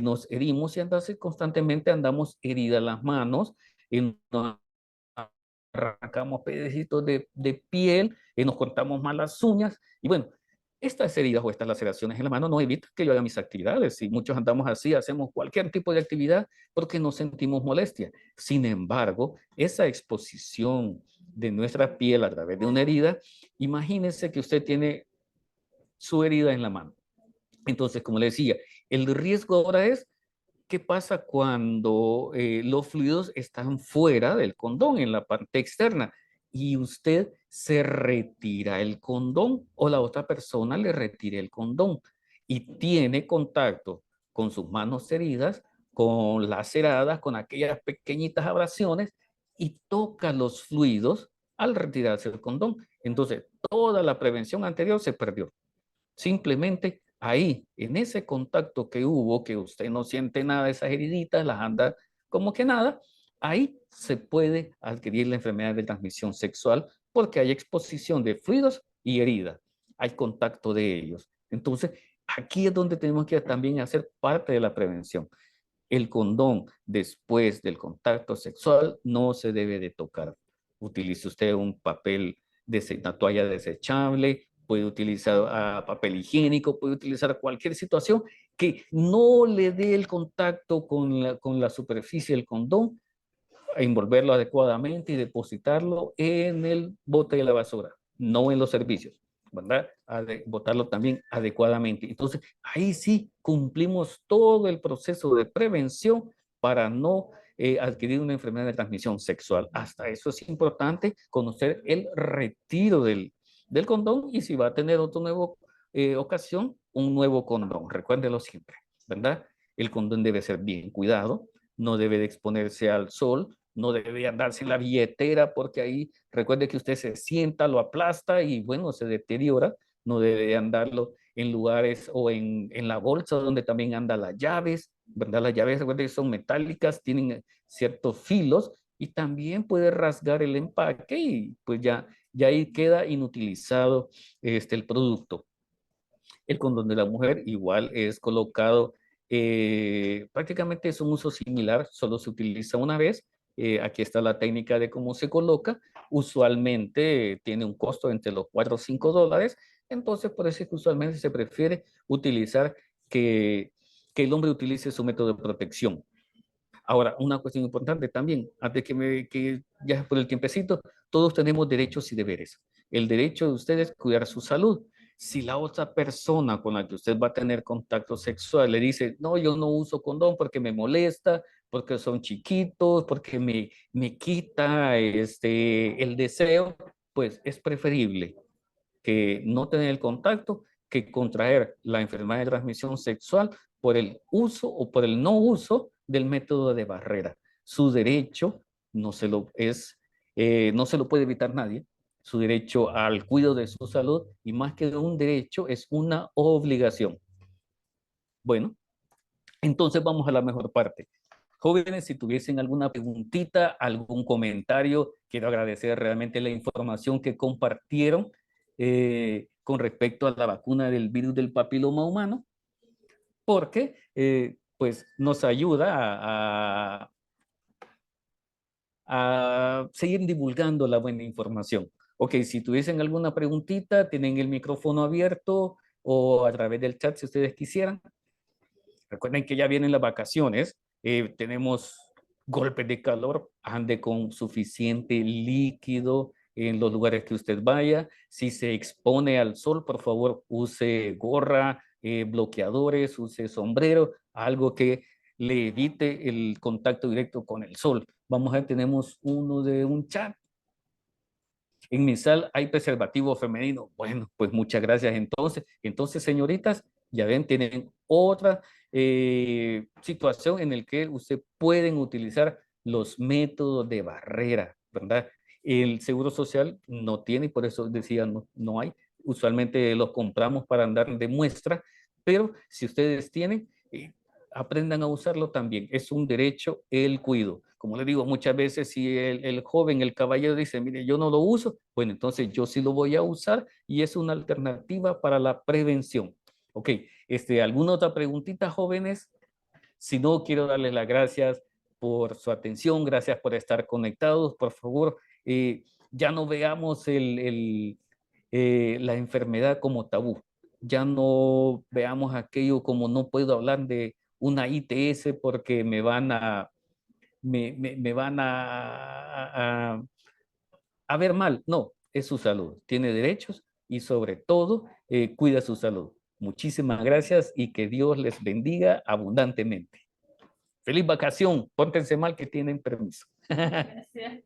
nos herimos y entonces constantemente andamos heridas las manos y nos arrancamos pedacitos de piel, nos cortamos mal las uñas y bueno, estas heridas o estas laceraciones en la mano no evitan que yo haga mis actividades y muchos andamos así, hacemos cualquier tipo de actividad porque no sentimos molestia. Sin embargo, esa exposición de nuestra piel a través de una herida, imagínense que usted tiene su herida en la mano. Entonces, como le decía, el riesgo ahora es ¿qué pasa cuando los fluidos están fuera del condón, en la parte externa? Y usted se retira el condón o la otra persona le retira el condón y tiene contacto con sus manos heridas, con laceradas, con aquellas pequeñitas abrasiones y toca los fluidos al retirarse el condón. Entonces, toda la prevención anterior se perdió. Simplemente ahí, en ese contacto que hubo, que usted no siente nada de esas heriditas, las anda como que nada, ahí se puede adquirir la enfermedad de transmisión sexual porque hay exposición de fluidos y heridas, hay contacto de ellos. Entonces, aquí es donde tenemos que también hacer parte de la prevención. El condón después del contacto sexual no se debe de tocar. Utilice usted un papel, una toalla desechable, puede utilizar papel higiénico, puede utilizar cualquier situación que no le dé el contacto con la superficie del condón, envolverlo adecuadamente y depositarlo en el bote de la basura, no en los servicios, ¿verdad? Botarlo también adecuadamente. Entonces, ahí sí cumplimos todo el proceso de prevención para no adquirir una enfermedad de transmisión sexual. Hasta eso es importante conocer el retiro del condón y si va a tener otra nueva ocasión, un nuevo condón. Recuérdelo siempre, ¿verdad? El condón debe ser bien cuidado, no debe de exponerse al sol, no debe andarse en la billetera porque ahí recuerde que usted se sienta, lo aplasta y bueno, se deteriora. No debe andarlo en lugares o en la bolsa donde también andan las llaves, ¿verdad? Las llaves, recuerde que son metálicas, tienen ciertos filos y también puede rasgar el empaque y pues ya ahí queda inutilizado el producto. El condón de la mujer igual es colocado, prácticamente es un uso similar, solo se utiliza una vez. Aquí está la técnica de cómo se coloca. Usualmente tiene un costo entre los 4 o 5 dólares. Entonces, por eso es que usualmente se prefiere utilizar que el hombre utilice su método de protección. Ahora, una cuestión importante también, antes que ya por el tiempecito, todos tenemos derechos y deberes. El derecho de ustedes es cuidar su salud. Si la otra persona con la que usted va a tener contacto sexual le dice, no, yo no uso condón porque me molesta, porque son chiquitos, porque me quita el deseo, pues es preferible que no tener el contacto que contraer la enfermedad de transmisión sexual por el uso o por el no uso del método de barrera. Su derecho no se lo no se lo puede evitar nadie. Su derecho al cuidado de su salud y más que un derecho es una obligación. Bueno, entonces vamos a la mejor parte. Jóvenes, si tuviesen alguna preguntita, algún comentario, quiero agradecer realmente la información que compartieron con respecto a la vacuna del virus del papiloma humano, porque pues nos ayuda a seguir divulgando la buena información. Ok, si tuviesen alguna preguntita, tienen el micrófono abierto o a través del chat si ustedes quisieran. Recuerden que ya vienen las vacaciones, tenemos golpes de calor, ande con suficiente líquido en los lugares que usted vaya. Si se expone al sol, por favor, use gorra, bloqueadores, use sombrero, algo que le evite el contacto directo con el sol. Vamos a ver, tenemos uno de un chat. En mi sal hay preservativo femenino. Bueno, pues muchas gracias entonces. Entonces, señoritas, ya ven, tienen otra situación en la que usted pueden utilizar los métodos de barrera, ¿verdad? El Seguro Social no tiene, y por eso decía, no hay. Usualmente los compramos para andar de muestra, pero si ustedes tienen, aprendan a usarlo también. Es un derecho el cuido. Como le digo, muchas veces si el joven, el caballero dice, mire, yo no lo uso, bueno, entonces yo sí lo voy a usar y es una alternativa para la prevención. Ok, ¿alguna otra preguntita, jóvenes? Si no, quiero darles las gracias por su atención, gracias por estar conectados. Por favor, ya no veamos la enfermedad como tabú. Ya no veamos aquello como no puedo hablar de una ITS porque me van a ver mal. No, es su salud. Tiene derechos y sobre todo cuida su salud. Muchísimas gracias y que Dios les bendiga abundantemente. Feliz vacación. Pórtense mal que tienen permiso. Gracias.